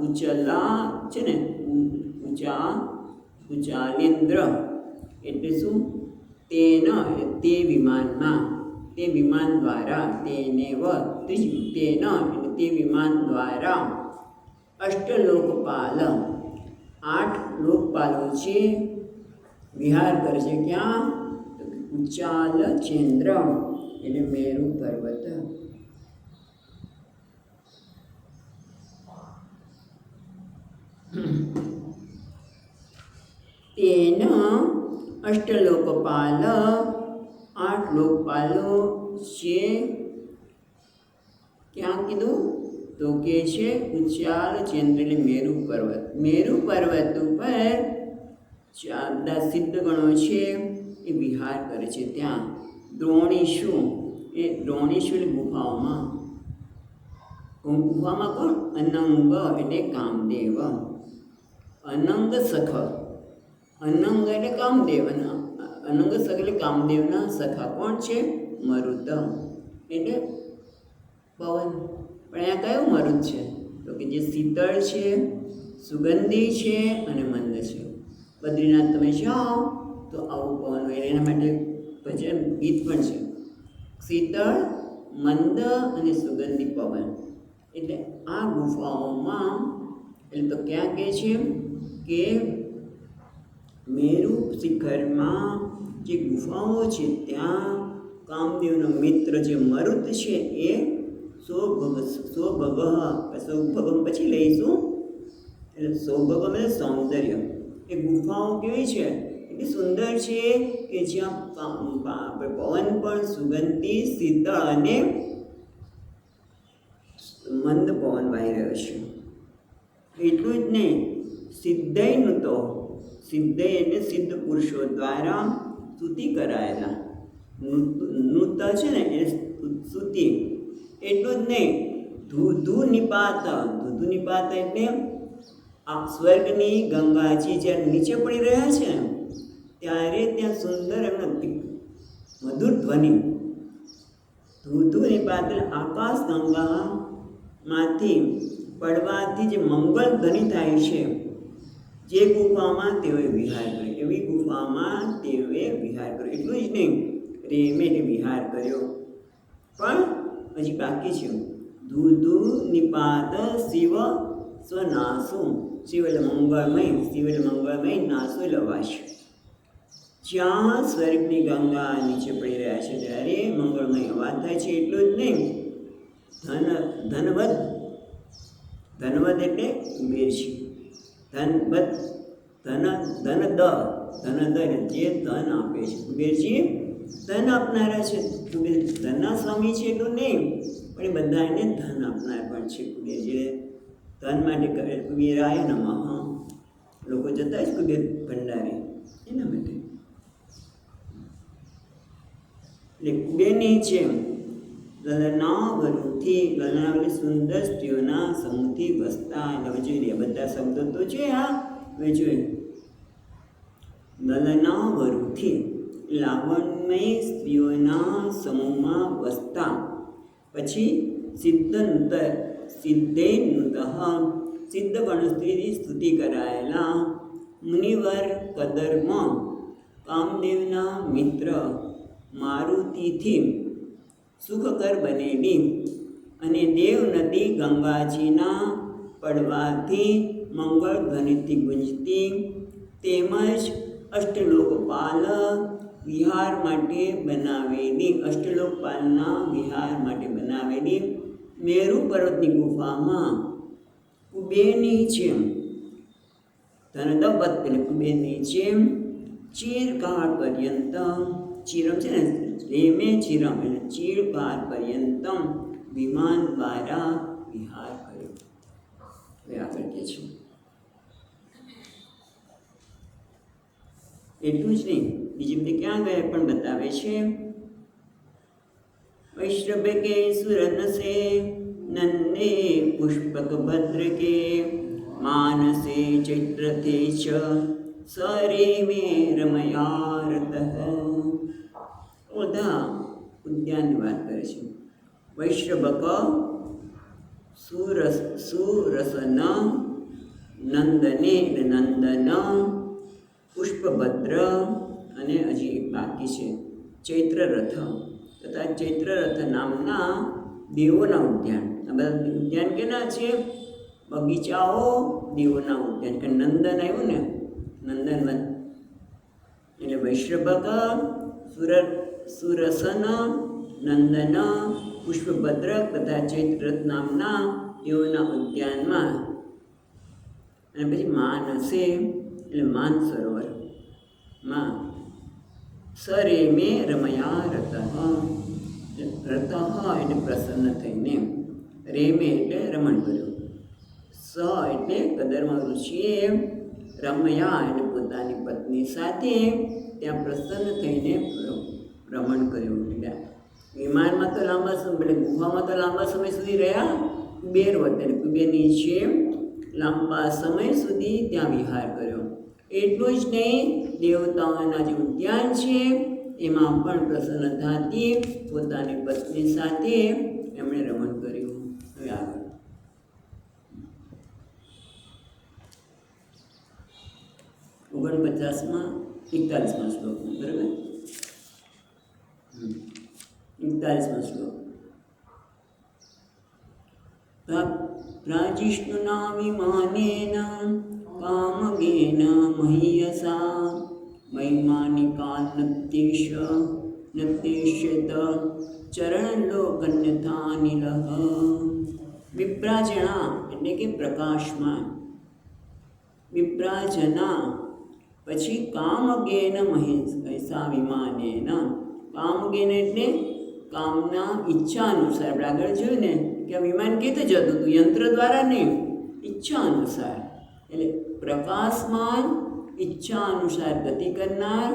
ઉચલા છે ને ઉચાલેન્દ્ર એટલે શું? તેના તે વિમાનમાં તે વિમાન દ્વારા તેના એટલે તે વિમાન દ્વારા અષ્ટલોકપાલ 8 લોકપાલો છે વિહાર કરે છે. ક્યાં? ઉચાલ ચેન્દ્ર એટલે મેરુ પર્વત. તેના અષ્ટલોકપાલ 8 લોકપાલો છે. ક્યાં કીધું? તો કે છે ઉચાલ ચેન્દ્ર એટલે મેરુ પર્વત. મેરુ પર્વત ઉપર 14 સિદ્ધગણો છે એ વિહાર કરે છે. ત્યાં દ્રોણીશુ એટલે ગુફાઓમાં કોણ? અનંગ એટલે કામદેવ. અનંગ સખ અનંગ એટલે કામદેવ. અનંગ સખ એટલે કામદેવના સખા કોણ છે? મરુત એટલે પવન. પણ અહીંયા કયું મરુત છે? તો કે જે શીતળ છે, સુગંધી છે અને મંદ છે. બદ્રીનાથ તમે જાઓ તો આવું પવન હોય. એના માટે ભજન ગીત પણ છે, શીતળ, મંદ અને સુગંધી પવન. એટલે આ ગુફાઓમાં એટલે તો ક્યાં કહે છે કે મેરુ શિખરમાં જે ગુફાઓ છે ત્યાં કામદેવનો મિત્ર જે મરુત છે એ સોભગમ પછી લઈશું. એટલે સૌભગમ એટલે સૌંદર્ય. એ ગુફાઓ કેવી છે? એટલી સુંદર છે કે જ્યાં પવન પણ સુગંધી, શીતળ અને મંદ પવન વાઈ રહ્યો છે. એટલું જ નહીં, સિદ્ધયનું તો સિદ્ધય એટલે સિદ્ધ પુરુષો દ્વારા સ્તુતિ કરાયેલા નૃત છે ને એ સ્તુતિ. એટલું જ નહીં, ધૂધુ નિપાત એટલે આ સ્વર્ગની ગંગાજી જ્યારે નીચે પડી રહ્યા છે ને ત્યારે ત્યાં સુંદર એમનો મધુર ધ્વનિ. ધૂધુ નિપાત એટલે આકાશ ગંગામાંથી પડવાથી જે મંગળ ધ્વનિ થાય છે, જે ગુફામાં તેઓએ વિહાર કર્યો, એવી ગુફામાં તેઓએ વિહાર કર્યો. એટલું જ નહીં, રેમે વિહાર કર્યો. પણ હજી બાકી છે. ધૂધુ નિપાત શિવ સ્વનાસુ. શિવ એટલે મંગળમય, નાસુ એટલે વાસ. જ્યાં સ્વર્ગની ગંગા નીચે પડી રહ્યા છે ત્યારે મંગળમય અવાજ થાય છે. એટલું જ નહીં, ધનવદ એટલે કુબેર છે. ધનદ જે ધન આપે છે. કુબેરજી ધન આપનારા છે. કુબેર ધનના સ્વામી છે એટલું નહીં, પણ એ બધાને ધન આપનાર પણ છે. કુબેરજી ધન માટે કરે કુબેરાય નમઃ. લોકો જતા જ કુબેર ભંડારે એના માટે. એટલે કુબેરની છે લલનાવરુથી. લલના એટલે સુંદર સ્ત્રીઓના સમૂહથી વસતા. એટલે જોઈ લે બધા શબ્દો તો છે. હા, હવે જોઈએ લલનાવરુથી લાવણમય સ્ત્રીઓના સમૂહમાં વસતા. પછી સિદ્ધેનુત સિદ્ધ ગણસ્ત્રીની સ્તુતિ કરાયેલા મુનિવર કદર્મ કામદેવના મિત્ર મારુતિથી સુખકર બનેલી અને દેવ નદી ગંગાજીના પડવાથી મંગળ ધ્વનિથી ગુંજતી, તેમજ અષ્ટલોકપાલ વિહાર માટે બનાવેલી મેરુ પર્વતની ગુફામાં કુબેરની જેમ ધનદબત એટલે કુબેરની જેમ ચીરકાળ પર્યંત. ચિરમ છે ને રેમે ચિરમ એટલે ચીરકાળ પર્યંતમ વિમાન દ્વારા વિહાર કર્યો. હવે આગળ કે છે એટલું જ નહીં, બીજી બધી ક્યાં ગયા પણ બતાવે છે. વૈશ્રભ કે સુરનસે નંદે પુષ્પક ભદ્ર કે માનસે ચૈત્રથે ચ સરે મે રમયારત. બધા ઉદ્યાનની વાત કરે છે. વૈશ્રભક સુરસન નંદને નંદન પુષ્પભદ્ર અને હજી એક બાકી છે ચૈત્રરથ તથા ચૈત્રરથ નામના દેવોના ઉદ્યાન. આ બધા ઉદ્યાન કેના છે? બગીચાઓ દેવોના ઉદ્યાન. કે નંદન આવ્યું ને, નંદનવન એટલે વૈશ્રભક સુરસન નંદન પુષ્પભદ્ર તથા ચૈત્રરથ નામના દેવોના ઉદ્યાનમાં. અને પછી માનસે એટલે માન સરોવર માં સરેમે રમયા રતઃ એટલે પ્રસન્ન થઈને, રેમે એટલે રમણ કર્યું, સ એટલે કદરમાં ઋષિએ, રમયા એટલે પોતાની પત્ની સાથે ત્યાં પ્રસન્ન થઈને રમણ કર્યું. વિમાનમાં તો લાંબા સમય એટલે ગુફામાં તો લાંબા સમય સુધી રહ્યા. કુબેર વતન કુબેરની નીચે લાંબા સમય સુધી ત્યાં વિહાર કર્યો. એટલું જ નહીં, દેવતાઓના જે ઉદ્યાન છે એમાં પણ પ્રસન્નતાથી પોતાની પત્ની સાથે એમણે રમણ કર્યું. હવે આગળ 49માં 41માં શ્લોકમાં, બરાબર? 41માં શ્લોક. પ્રાજિષ્ણુના વિમાનેન કામગેન મહીયસા વૈમાનિકા નત્યેષ્યત ચરણલોકન્યથાનિલઃ. વિપ્રાજણા એટલે કે પ્રકાશમાં, વિપ્રાજના પછી કામગેન મહીયસા વિમાનેન. કામગેન એટલે કામના ઈચ્છા અનુસાર. આપણે આગળ જોયું ને કે આ વિમાન કેતે જતું હતું? યંત્ર દ્વારા નહીં, ઈચ્છા અનુસાર. એટલે પ્રકાશમાન ઈચ્છા અનુસાર ગતિ કરનાર.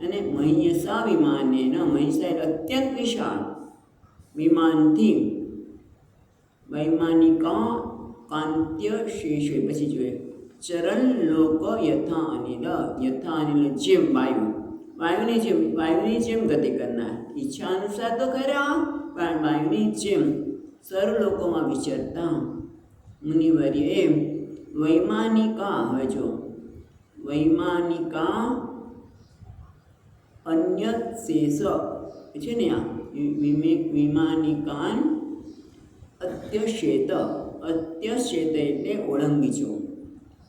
અને મહીયસા વિમાનેન, મહીસા એટલે અત્યંત વિશાળ વિમાનથી, વૈમાનિકા કાંત્ય શેષે. પછી જોઈએ ચરણ લોક યથા અનિલ. યથા અનિલ જેમ વાયુ, વાયુની જેમ ગતિ કરનાર. ઈચ્છા અનુસાર તો કર્યા, પણ વાયુની જેમ સર્વલોકોમાં વિચરતા મુનિવર્યએ વૈમાનિકા. હવે જો વૈમાનિકા અન્ય શેષ છે ને, આ વિમાનિકાન અત્યશેત. અત્યશેત એટલે ઓળંગી જો.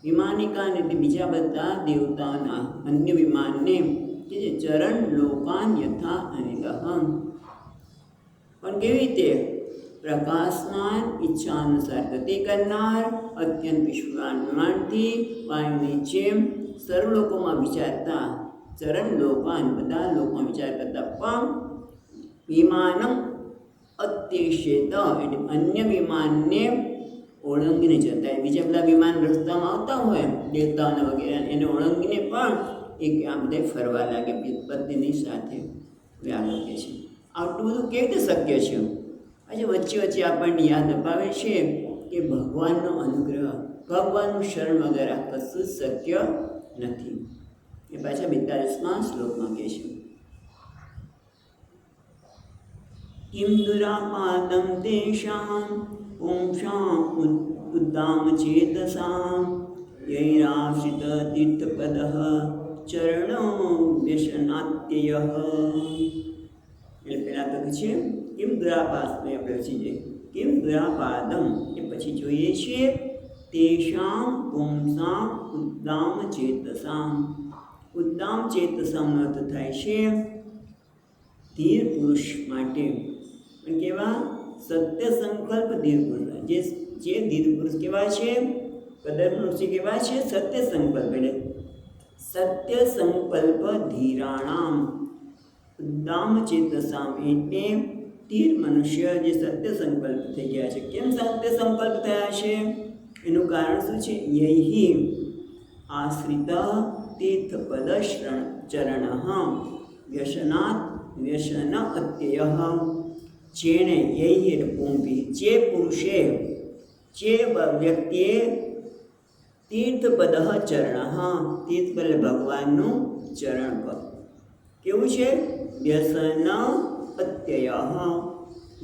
વિમાનિકાન એટલે બીજા બધા દેવતાના અન્ય વિમાનને કે જે ચરણ લોકાન યથા અનિલ. પણ કેવી રીતે? પ્રકાશમાન ઈચ્છા અનુસાર ગતિ કરનાર, અત્યંત વિશ્વાન વિમાનથી વાયુની જેમ સર્વલોકોમાં વિચારતા. ચરણ લોકાન બધા લોકોમાં વિચાર કરતા, પણ વિમાનમ અત્યેષ્યત એટલે અન્ય વિમાનને ઓળંગીને જતા. બીજા બધા વિમાન રસ્તામાં આવતા હોય દેવતાઓના વગેરે, એને ઓળંગીને પણ એક આ બધા ફરવા લાગે પત્નીની સાથે. આગળ કહે છે આટલું બધું કેવી રીતે શક્ય છે? આજે વચ્ચે વચ્ચે આપણને યાદ અપાવે છે કે ભગવાનનો અનુગ્રહ, ભગવાનનું શરણ વગેરે કશું જ શક્ય નથી. એ પાછા 42માં શ્લોકમાં કહે છે કિમ દુરાપાદમ તેષાં પુંસાં ઉદ્દામ ચેતસાં યૈરાશ્રિત તીર્થપદઃ ચરણો વ્યસનાત્યયઃ. એટલે પહેલાં તો કહે છે કિમ દુરાપાદ. આપણે પછી જોઈએ કિમ દુરાપાદમ એ પછી જોઈએ છીએ તેષાં પુંસાં ઉદ્દામ ચેતસાં. ઉદ્દામ ચેતસાનો અર્થ થાય છે ધીર પુરુષ માટે. પણ કેવા? સત્ય સંકલ્પ ધીર પુરુષ. જે ધીર પુરુષ કેવા છે? કદર ઋષિ કેવા છે? સત્ય સંકલ્પ. એટલે સત્ય સંકલ્પ ધીરાણામ ઉદ્દામ ચેતસામ એટલે ધીર મનુષ્ય જે સત્ય સંકલ્પ થઈ ગયા છે. કેમ સત્ય સંકલ્પ થયા છે? એનું કારણ શું છે? યૈહિ આશ્રિત તીર્થપદ ચરણ વ્યસનાત વ્યસન અત્યય. જેણે યૈહિ એટલે પૂંભી, જે પુરુષે, જે વ્યક્તિએ તીર્થપદ ચરણ, તીર્થપદ ભગવાનનું ચરણ પદ કેવું છે? વ્યસન અત્યયઃ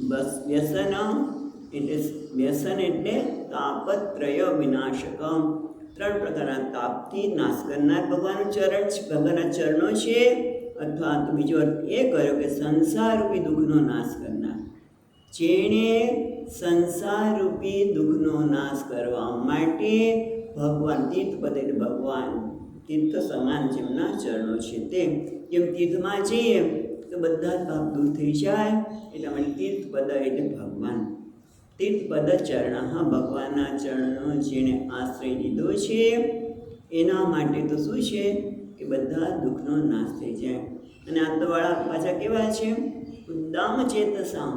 બસ વ્યસન એટલે વ્યસન એટલે તાપત્રય વિનાશક, 3 પ્રકારના તાપથી નાશ કરનાર ભગવાનનું ચરણ છે, ભગવાનના ચરણો છે. અથવા તો બીજો અર્થ એ કર્યો કે સંસારરૂપી દુઃખનો નાશ કરનાર. જેણે સંસારરૂપી દુઃખનો નાશ કરવા માટે ભગવાન તીર્થપદ એટલે ભગવાન તીર્થ સમાન જેમના ચરણો છે તે, જેમ તીર્થમાં જઈએ તો બધા જ પાપ દૂર થઈ જાય એટલા માટે તીર્થપદ એટલે ભગવાન. તીર્થપદ ચરણ, ભગવાનના ચરણનો જેણે આશ્રય લીધો છે એના માટે તો શું છે કે બધા દુઃખનો નાશ થઈ જાય. અને આ તો વાળા પાછા કેવા છે? ઉદ્દામ ચેતસામ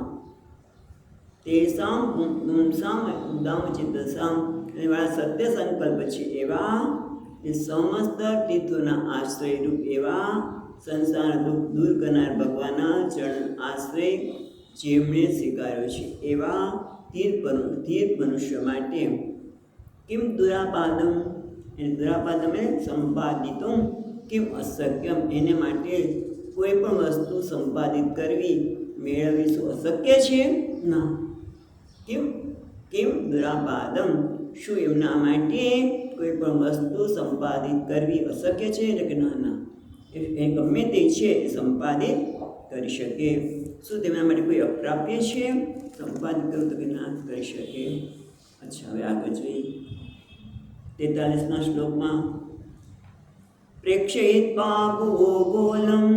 તેસામ પુંસામ ઉદ્દામ ચેતસામ, અને વાળા સત્ય સંકલ્પ છે એવા એ સમસ્ત તીર્થોના આશ્રયરૂપ એવા સંસાર દુઃખ દૂર કરનાર ભગવાનના ચરણ આશ્રય જેમણે સ્વીકાર્યો છે એવા તીર્થ મનુષ્ય માટે કિમ દુરાપાદમ, એને દુરાપાદમ એ સંપાદિતું કિમ અશક્યમ, એને માટે કોઈ પણ વસ્તુ સંપાદિત કરવી મેળવવી શું અશક્ય છે? ના. કિમ દુરાપાદમ, શું એમના માટે કોઈ પણ વસ્તુ સંપાદિત કરવી અશક્ય છે? એટલે કે ના, એ ગમે તે છે એ સંપાદિત કરી શકે. શું તેમના માટે કોઈ અપ્રાપ્ય છે સંપાદિત કરવું? તો કે ના કરી શકે. અચ્છા, હવે આગળ જોઈએ 43મા શ્લોકમાં પ્રેક્ષયિત્વા ભુવોગોલમ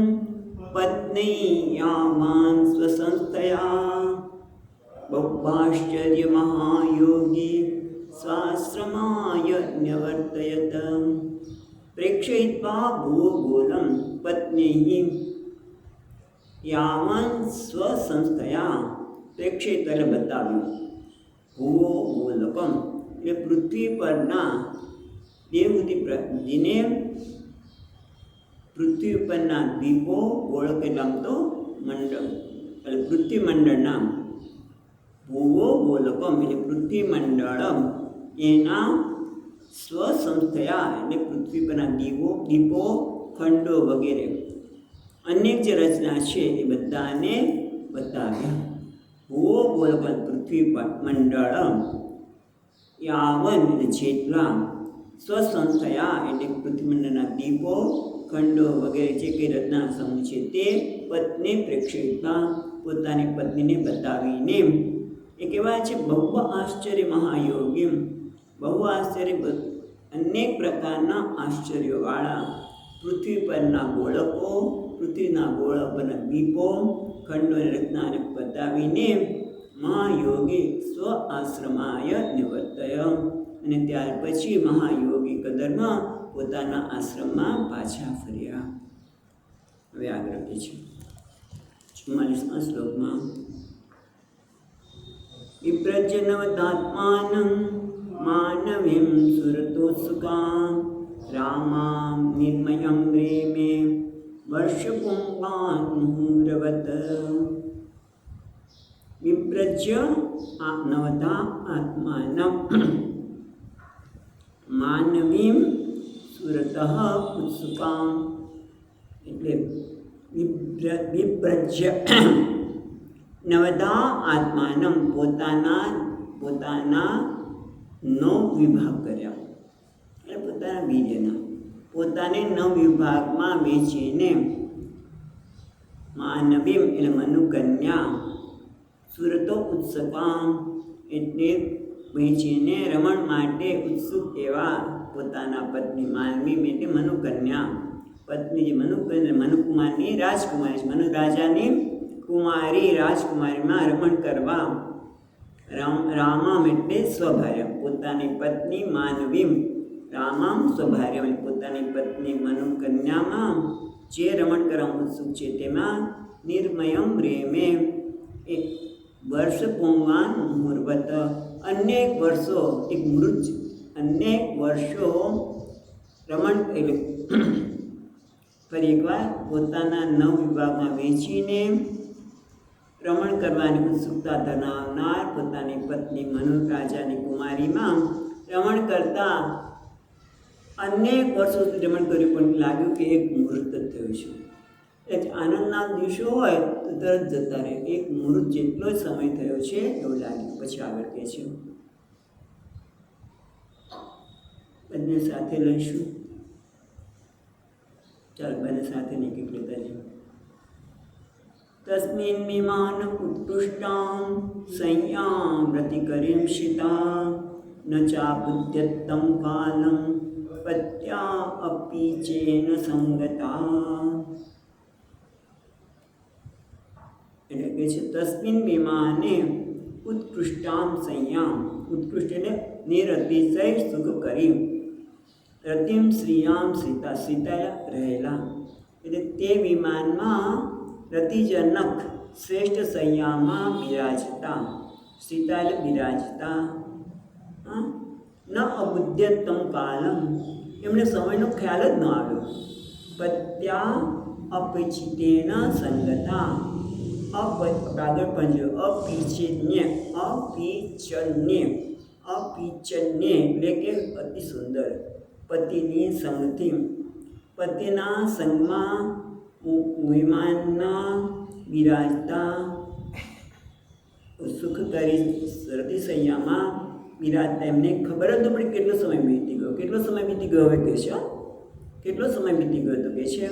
પત્નીયામાન સ્વસંસ્થયા બહ્વાશ્ચર્ય મહાયોગી સ્વાશ્રમાય ન્યવર્તયત. પ્રેક્ષયિત્વા ભુવોગોલમ પત્નીઃ યાવન સ્વસંસ્થયા, પ્રેક્ષિત એટલે બતાવ્યું, ભુવોગોલકમ એટલે પૃથ્વી પરના દેવહૂતિને પૃથ્વી ઉપરના દ્વીપો, ગોળક એટલે આમ તો મંડળ એટલે પૃથ્વી મંડળના, ભુવો ગોલકમ એટલે પૃથ્વી મંડળમ એના સ્વસંસ્થયા એટલે પૃથ્વી પરના દીપો ખંડો વગેરે અનેક જે રચના છે એ બધાને બતાવ્યા. ભુવો ગોલકમ પૃથ્વી મંડળમ યાવન એટલે જેટલા, સ્વસંસ્થયા એટલે પૃથ્વીમંડળના દીપો ખંડો વગેરે જે કંઈ રચના સમૂહ છે તે પત્ની પ્રેક્ષિતતા પોતાની પત્નીને બતાવીને એ કહેવાય છે બહુ આશ્ચર્ય મહાયોગી, બહુ આશ્ચર્ય અનેક પ્રકારના આશ્ચર્યવાળા પૃથ્વી પરના ગોળકો, પૃથ્વીના ગોળક પરના દીપો ખંડોની રચનાને બતાવીને મહાયોગી સ્વ આશ્રમાય નિવર્તય, અને ત્યાર પછી મહાયોગી કદરમાં પોતાના આશ્રમમાં પાછા ફર્યા. હવે આગળ કહે છે 44મા શ્લોકમાં વિપ્રજ્ય નવદાત્માનં માનવીમ સુરતોત્સુકાં રામાં નિર્મયં રેમે વર્ષપુંગાન મુહૂર્વત. વિપ્રજ્ય નવદા આત્માનં માનવીમ સુરતઃ ઉત્સુકાં એટલે વિપ્રજ્ય નવદા આત્માનમ પોતાના 9 વિભાગ કર્યા, એટલે પોતાના વીર્યના પોતાને 9 વિભાગમાં વેચીને માનવીમ એટલે મનુકન્યા, સુરતો ઉત્સુકાં એટલે વેચીને રમણ માટે ઉત્સુક એવા પોતાના પત્ની માનવી એટલે મનુકન્યા, પત્ની જે મનુકુમારની રાજકુમારી છે, મનુ રાજાની કુમારી રાજકુમારીમાં રમણ કરવા. રામામ એટલે સ્વભાર્ય, પોતાની પત્ની માનવીમ, રામામ સ્વભાર્ય પોતાની પત્ની મનુકન્યામાં જે રમણ કરવા ઉત્સુક છે તેમાં નિર્મયમ રેમે એ વર્ષ પૂંગાન મુહૂર્વત અનેક વર્ષો એક મૃત અનેક વર્ષો રમણ એટલે ફરી એકવાર પોતાના 9 વિભાગમાં વેચીને રમણ કરવાની ઉત્સુકતા ધરાવનાર પોતાની પત્ની મનુ રાજાની કુમારીમાં રમણ કરતા અનેક વર્ષો સુધી રમણ કર્યું પણ લાગ્યું કે એક મુહૂર્ત થયું છે. એટલે આનંદના દિવસો હોય તો તરત જતા રહે. એક મુહૂર્ત જેટલો જ સમય થયો છે એવું લાગે. પછી આગળ કહે છે, બંને સાથે લઈશું. ચાલ બંને સાથે નિકટ લેતા જઈએ. તસ્મિન વિમાન ઉત્કૃષ્ટાં સંયામ પ્રતિકરીંષિતા ન ચાબુદ્યત્તમ કાલમ પત્યા અપી ચેન સંગતા. એટલે કે છે તસ્મિન વિમાને ઉત્કૃષ્ટામ સંયામ, ઉત્કૃષ્ટ એટલે નિરતિશય સુખ કરી, રતિમ શ્રીયામ સીતા, સીતા રહેલા. એટલે તે વિમાનમાં રતિજનક શ્રેષ્ઠ સંયામાં બિરાજતા, સીતા એટલે બિરાજતા. ન અબુદ્યત્તમ કાલમ, એમને સમયનો ખ્યાલ જ ન આવ્યો. પત્યા અપચિતેન સંગતા, આગળ પંજો અપિચન્ય, અપિચન્ય, અપિચન્ય એટલે કે અતિ સુંદર. પતિની સંગથી, પતિના સંગમાં વિમાનના બિરાજતા, સુખ કરી રતિશય્યામાં બિરાજતા. એમને ખબર જ ન પડી કેટલો સમય વીતી ગયો. કેટલો સમય વીતી ગયો હવે કહે છે, કેટલો સમય વીતી ગયો તો કહે છે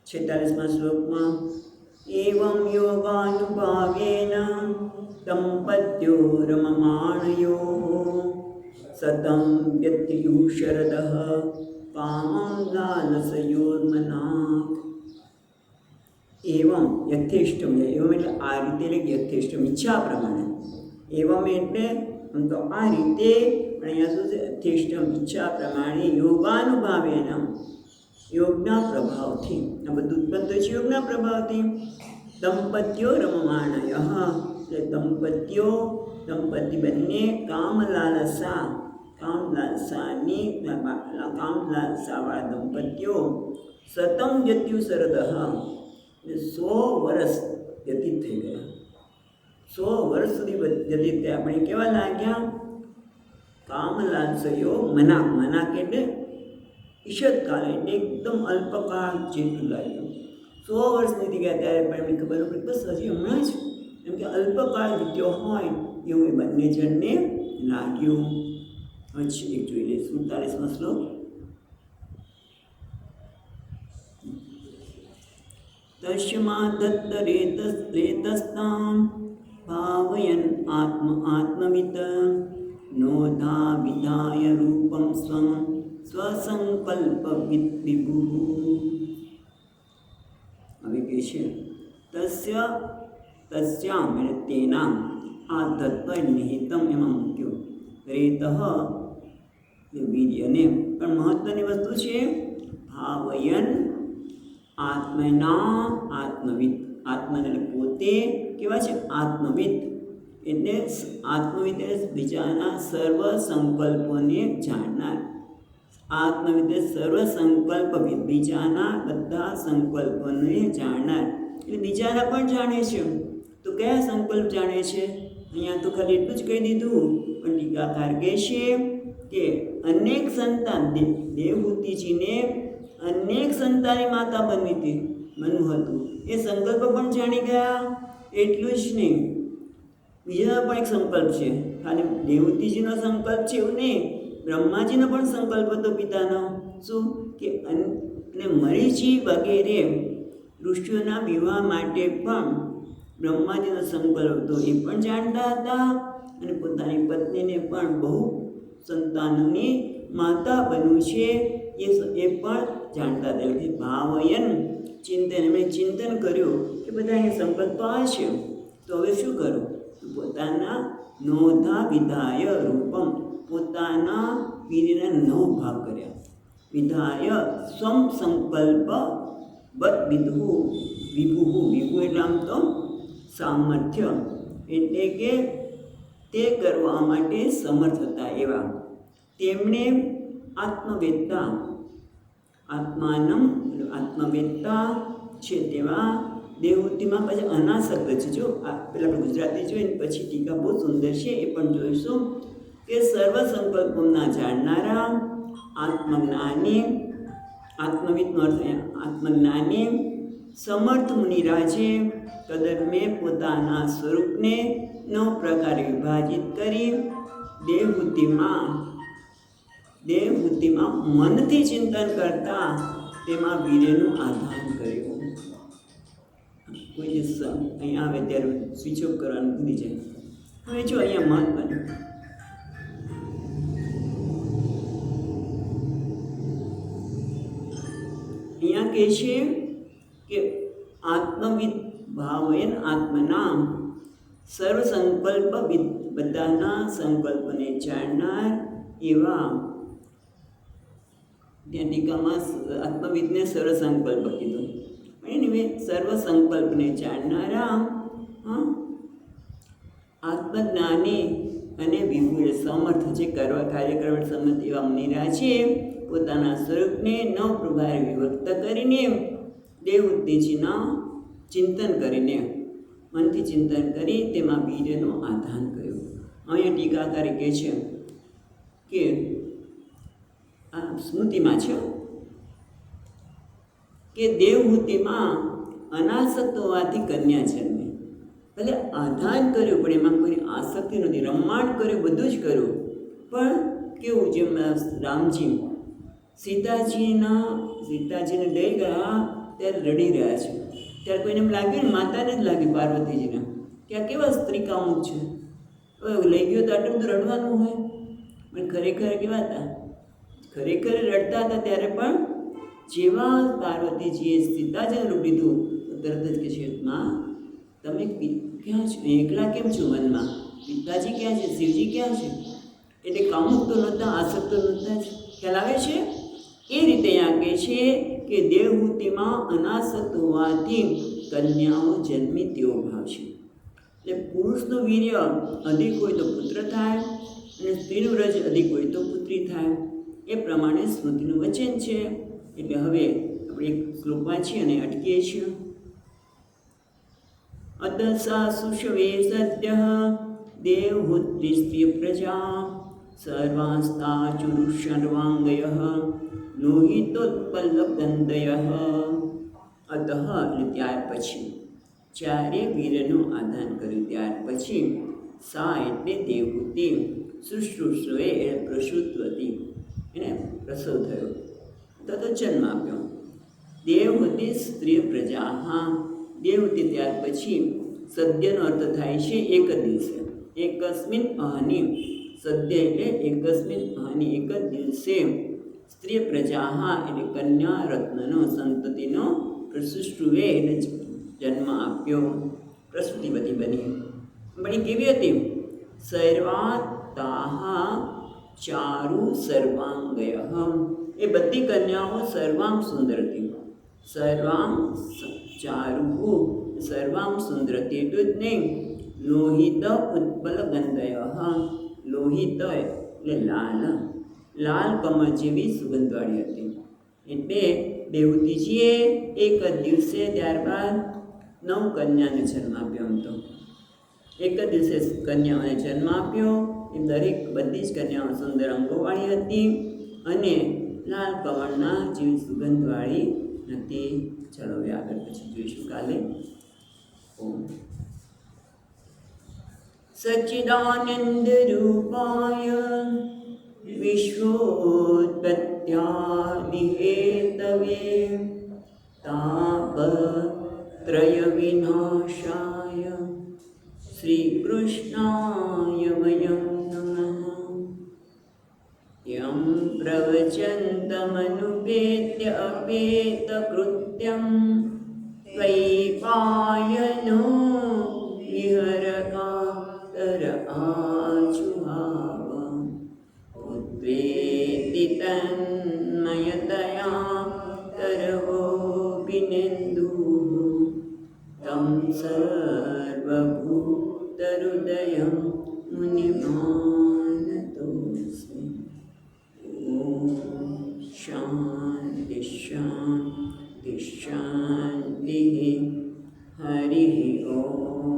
46મા શ્લોકમાં, એવં યોગાનુભાવેન દંપત્યો રમમાણયો સતમ વ્યત્યુ શરદઃ કામં લાલસયોર્મના. એવં યથેષ્ટમ, એવમ એટલે આ રીતે, એટલે યથેષ્ટમ ઈચ્છા પ્રમાણે. એવમ એટલે આમ તો આ રીતે, પણ અહીંયા શું છે યથેષ્ટમ ઈચ્છા પ્રમાણે, યોગાનુભાવેન યોગના પ્રભાવથી. આ બધું ઉત્પન્ન થયું છે યોગના પ્રભાવથી. દંપત્યો રમમાણય, એટલે દંપત્યો, દંપતિ બંને કામલાલસા, કામલાલસાની, કામલાલસાવાળા દંપત્યો સતમ વ્યત્યુ શરદઃ, 100 વર્ષ વ્યતીત થઈ ગયા. 100 વર્ષ સુધી વ્યતીત થયા. આપણે કેવા લાગ્યા? કામલાલસયો મના, મના એટલે ઈશદ કાળ, એટલે એકદમ અલ્પકાળ જેટલું લાગ્યું. 100 વર્ષ નીકળી ગયા ત્યારે પણ એમને ખબર પડી બસ હજી હમણાં જ, એમ કે અલ્પકાળ વીત્યો હોય એવું એ બંને જણને લાગ્યું. પછી એક જોઈ લઈએ 47મા શ્લોક. તસ્માદત્તરેતસ્તાં ભાવયન આત્મવિત નોધા વિધાય રૂપમ સ્વં સ્વસંકલ્પ વિભુ. હવે કહે છે તસ્યામ એટલે તેના, આ તત્વ નિહિતમ એમાં મૂક્યું, રેતઃ વીર્યને. પણ મહત્વની વસ્તુ છે ભાવયન આત્મના આત્મવિદ. આત્મને એટલે પોતે કેવા છે આત્મવિદ, એટલે આત્મવિદ એટલે બીજાના સર્વ સંકલ્પોને જાણનાર. આત્મવિદ સર્વ સંકલ્પવિદ, બીજાના બધા સંકલ્પોને જાણનાર. એટલે બીજાના પણ જાણે છે. તો કયા સંકલ્પ જાણે છે? અહીંયા તો ખાલી એટલું જ કહી દીધું, પણ ટીકાકાર કહે છે કે અનેક સંતાન, દેવહૂતિજીને અનેક સંતાનની માતા બનવું હતું. એ સંકલ્પ પણ જાણી ગયા. એટલું જ નહીં, બીજા પણ એક સંકલ્પ છે. ખાલી દેવહૂતિજીનો સંકલ્પ છે એવું નહીં, બ્રહ્માજીનો પણ સંકલ્પ હતો પિતાનો. શું કે અને મરીચી વગેરે ઋષિઓના વિવાહ માટે પણ બ્રહ્માજીનો સંકલ્પ હતો, એ પણ જાણતા હતા. અને પોતાની પત્નીને પણ બહુ સંતાનોની માતા બનવું છે એ પણ જાણતા હતા. એટલે ભાવયન ચિંતન, એમણે ચિંતન કર્યું કે બધા એ સંકલ્પ છે, તો હવે શું કરું? પોતાના નોધા વિધાય રૂપમ, પોતાના વીર્યના 9 ભાગ કર્યા. વિધાય સ્વમ સંકલ્પ બત વિધુ વિભુ, વિભુ એટલે આમ તો સામર્થ્ય, એટલે કે તે કરવા માટે સમર્થ હતા એવા. તેમણે આત્મવેત્તા, આત્માનમ આત્મવેત્તા છે તેવા દેવહૂતિમાં પછી અના શબ્દ છે. જો પેલા આપણે ગુજરાતી જોઈએ પછી ટીકા બહુ સુંદર છે, એ પણ જોઈશું કે સર્વ સંકલ્પોના જાણનારા, આત્મજ્ઞાની આત્મવિદનો અર્થ આત્મજ્ઞાની સમર્થ મુનિરાજે કદર્મે પોતાના સ્વરૂપને 9 પ્રકારે વિભાજિત કરી દેવહૂતિમાં મનથી ચિંતન કરતા તેમાં વીર્યનું આધાન કર્યું. કોઈ દિવસ અહીંયા આવે ત્યારે સ્વિચ ઓફ કરવાનું ભૂલી જાય. હવે જો અહીંયા મહત્વનું અહીંયા કહે છે કે આત્મવિદ ભાવેન આત્મના સર્વ સંકલ્પ બધાના સંકલ્પને જાણનાર એવા. ત્યાં ટીકામાં આત્મવિદને સર્વ સંકલ્પ કીધું. એની સર્વ સંકલ્પને જાણનારા આત્મજ્ઞાની અને વિપુલ સમર્થ જે કાર્ય કરવા સમર્થ એવા મુનિરાજે પોતાના સ્વરૂપને 9 પ્રભારે વિભક્ત કરીને દેવહૂતિજીના ચિંતન કરીને મનથી ચિંતન કરી તેમાં વીર્યનો આધાન કર્યો. અહીંયા ટીકાકારી કહે છે કે આ સ્મૃતિમાં છે કે દેવહૂતિમાં અનાસક્ત હોવાથી કન્યા જન્મે. ભલે આધાન કર્યું પણ એમાં કોઈ આસક્તિ નથી. રમમાણ કર્યું, બધું જ કર્યું, પણ કેવું જેમ રામજી સીતાજીને લઈ ગયા ત્યારે રડી રહ્યા છે. ત્યારે કોઈને એમ લાગ્યું ને, માતાને જ લાગ્યું પાર્વતીજીને કે આ કેવા સ્ત્રી કામુક છે. લઈ ગયો તો આટલું બધું રડવાનું હોય, પણ ખરેખર કેવા હતા? ખરેખર રડતા હતા. ત્યારે પણ જેવા પાર્વતીજીએ સીતાજીને રૂપ લીધું તરત જ કે છે, માં તમે ક્યાં છો? એકલા કેમ છો મનમાં? પિતાજી ક્યાં છે? શિવજી ક્યાં છે? એટલે કામુક તો નહોતા, આસક્ત તો નહોતા જ. ખ્યાલ આવે છે? એ રીતે અહીંયા કહે છે કે દેવહૂતિમાં અનાસક્ત હોવાથી કન્યાઓ જન્મી તેવો ભાવ છે. એટલે પુરુષનું વીર્ય અધિક હોય તો પુત્ર થાય અને સ્ત્રીનું વ્રજ અધિક હોય તો પુત્રી થાય. એ પ્રમાણે સ્મૃતિનું વચન છે. એટલે હવે આપણે એક શ્લોક વાંચીએ અને અટકીએ છીએ. અતસા સુષવે સદ્ય દેવહૂતિ પ્રજા સર્વાસ્તા ચુરુ સર્વાંગય લોહિતોત્પલ્લગંદય. અતઃ એટલે ત્યાર પછી, જ્યારે વીરનું આધાન કર્યું ત્યાર પછી સા એટલે દેવહૂતિ શુશ્રૂષવે એટલે પ્રસૂતવતી, એને પ્રસવ થયો તો જન્મ આપ્યો. દેવહૂતિ સ્ત્રી પ્રજા. દેવહૂતિ ત્યાર પછી સદ્યનો અર્થ થાય છે એક દિવસે. એકસ્મિન અહની, સદ્ય એટલે એકસ્મિન અહની, એક જ દિવસે સ્ત્રી પ્રજા એટલે કન્યા રત્નનો સંતતિનો પ્રસુષ્ટુએ એટલે જન્મ આપ્યો. પ્રસૂતિવતી બની. બની કેવી હતી? સર્વાતાહ ચારુ સર્વાંગય. એ બધી કન્યાઓ સર્વાંગ સુંદર હતી. સર્વાંગ ચારુ સર્વાંગ સુંદર હતી. એટલું જ નહીં, લોહિત ઉત્પલ ગંધય. લોહિત એટલે લાલ, લાલ કમળ જેવી સુગંધવાળી હતી. એટલે દેવહૂતિજીએ એક જ દિવસે ત્યારબાદ 9 કન્યાને જન્મ આપ્યો હતો. એક જ દિવસે કન્યાઓને જન્મ આપ્યો. એ દરેક બધી જ કન્યાઓ સુંદર અંગોવાળી હતી અને લાલ કમળના જેવી સુગંધવાળી હતી. ચલો હવે આગળ પછી જોઈશું કાલે. ઓમ સચ્ચિદાનંદ રૂપાય વિશ્વોત્પત્યાદિ હેતવે તાપત્રય વિનાશાય શ્રી કૃષ્ણાય વયં નમઃ. યં પ્રવચन्तમનુપેત્ય અપેતકૃત્યં ત્વૈપાયનો વિહરકાતર આજુહાવ. પુત્રેતિ તન્મયતયા તરવોऽપિનેन्दુઃ तं સર્વભૂતહૃદયં મુનિમાનતોऽસ્મि. શાંતિ શાંતિ શાંતિ. હરિ ઓમ.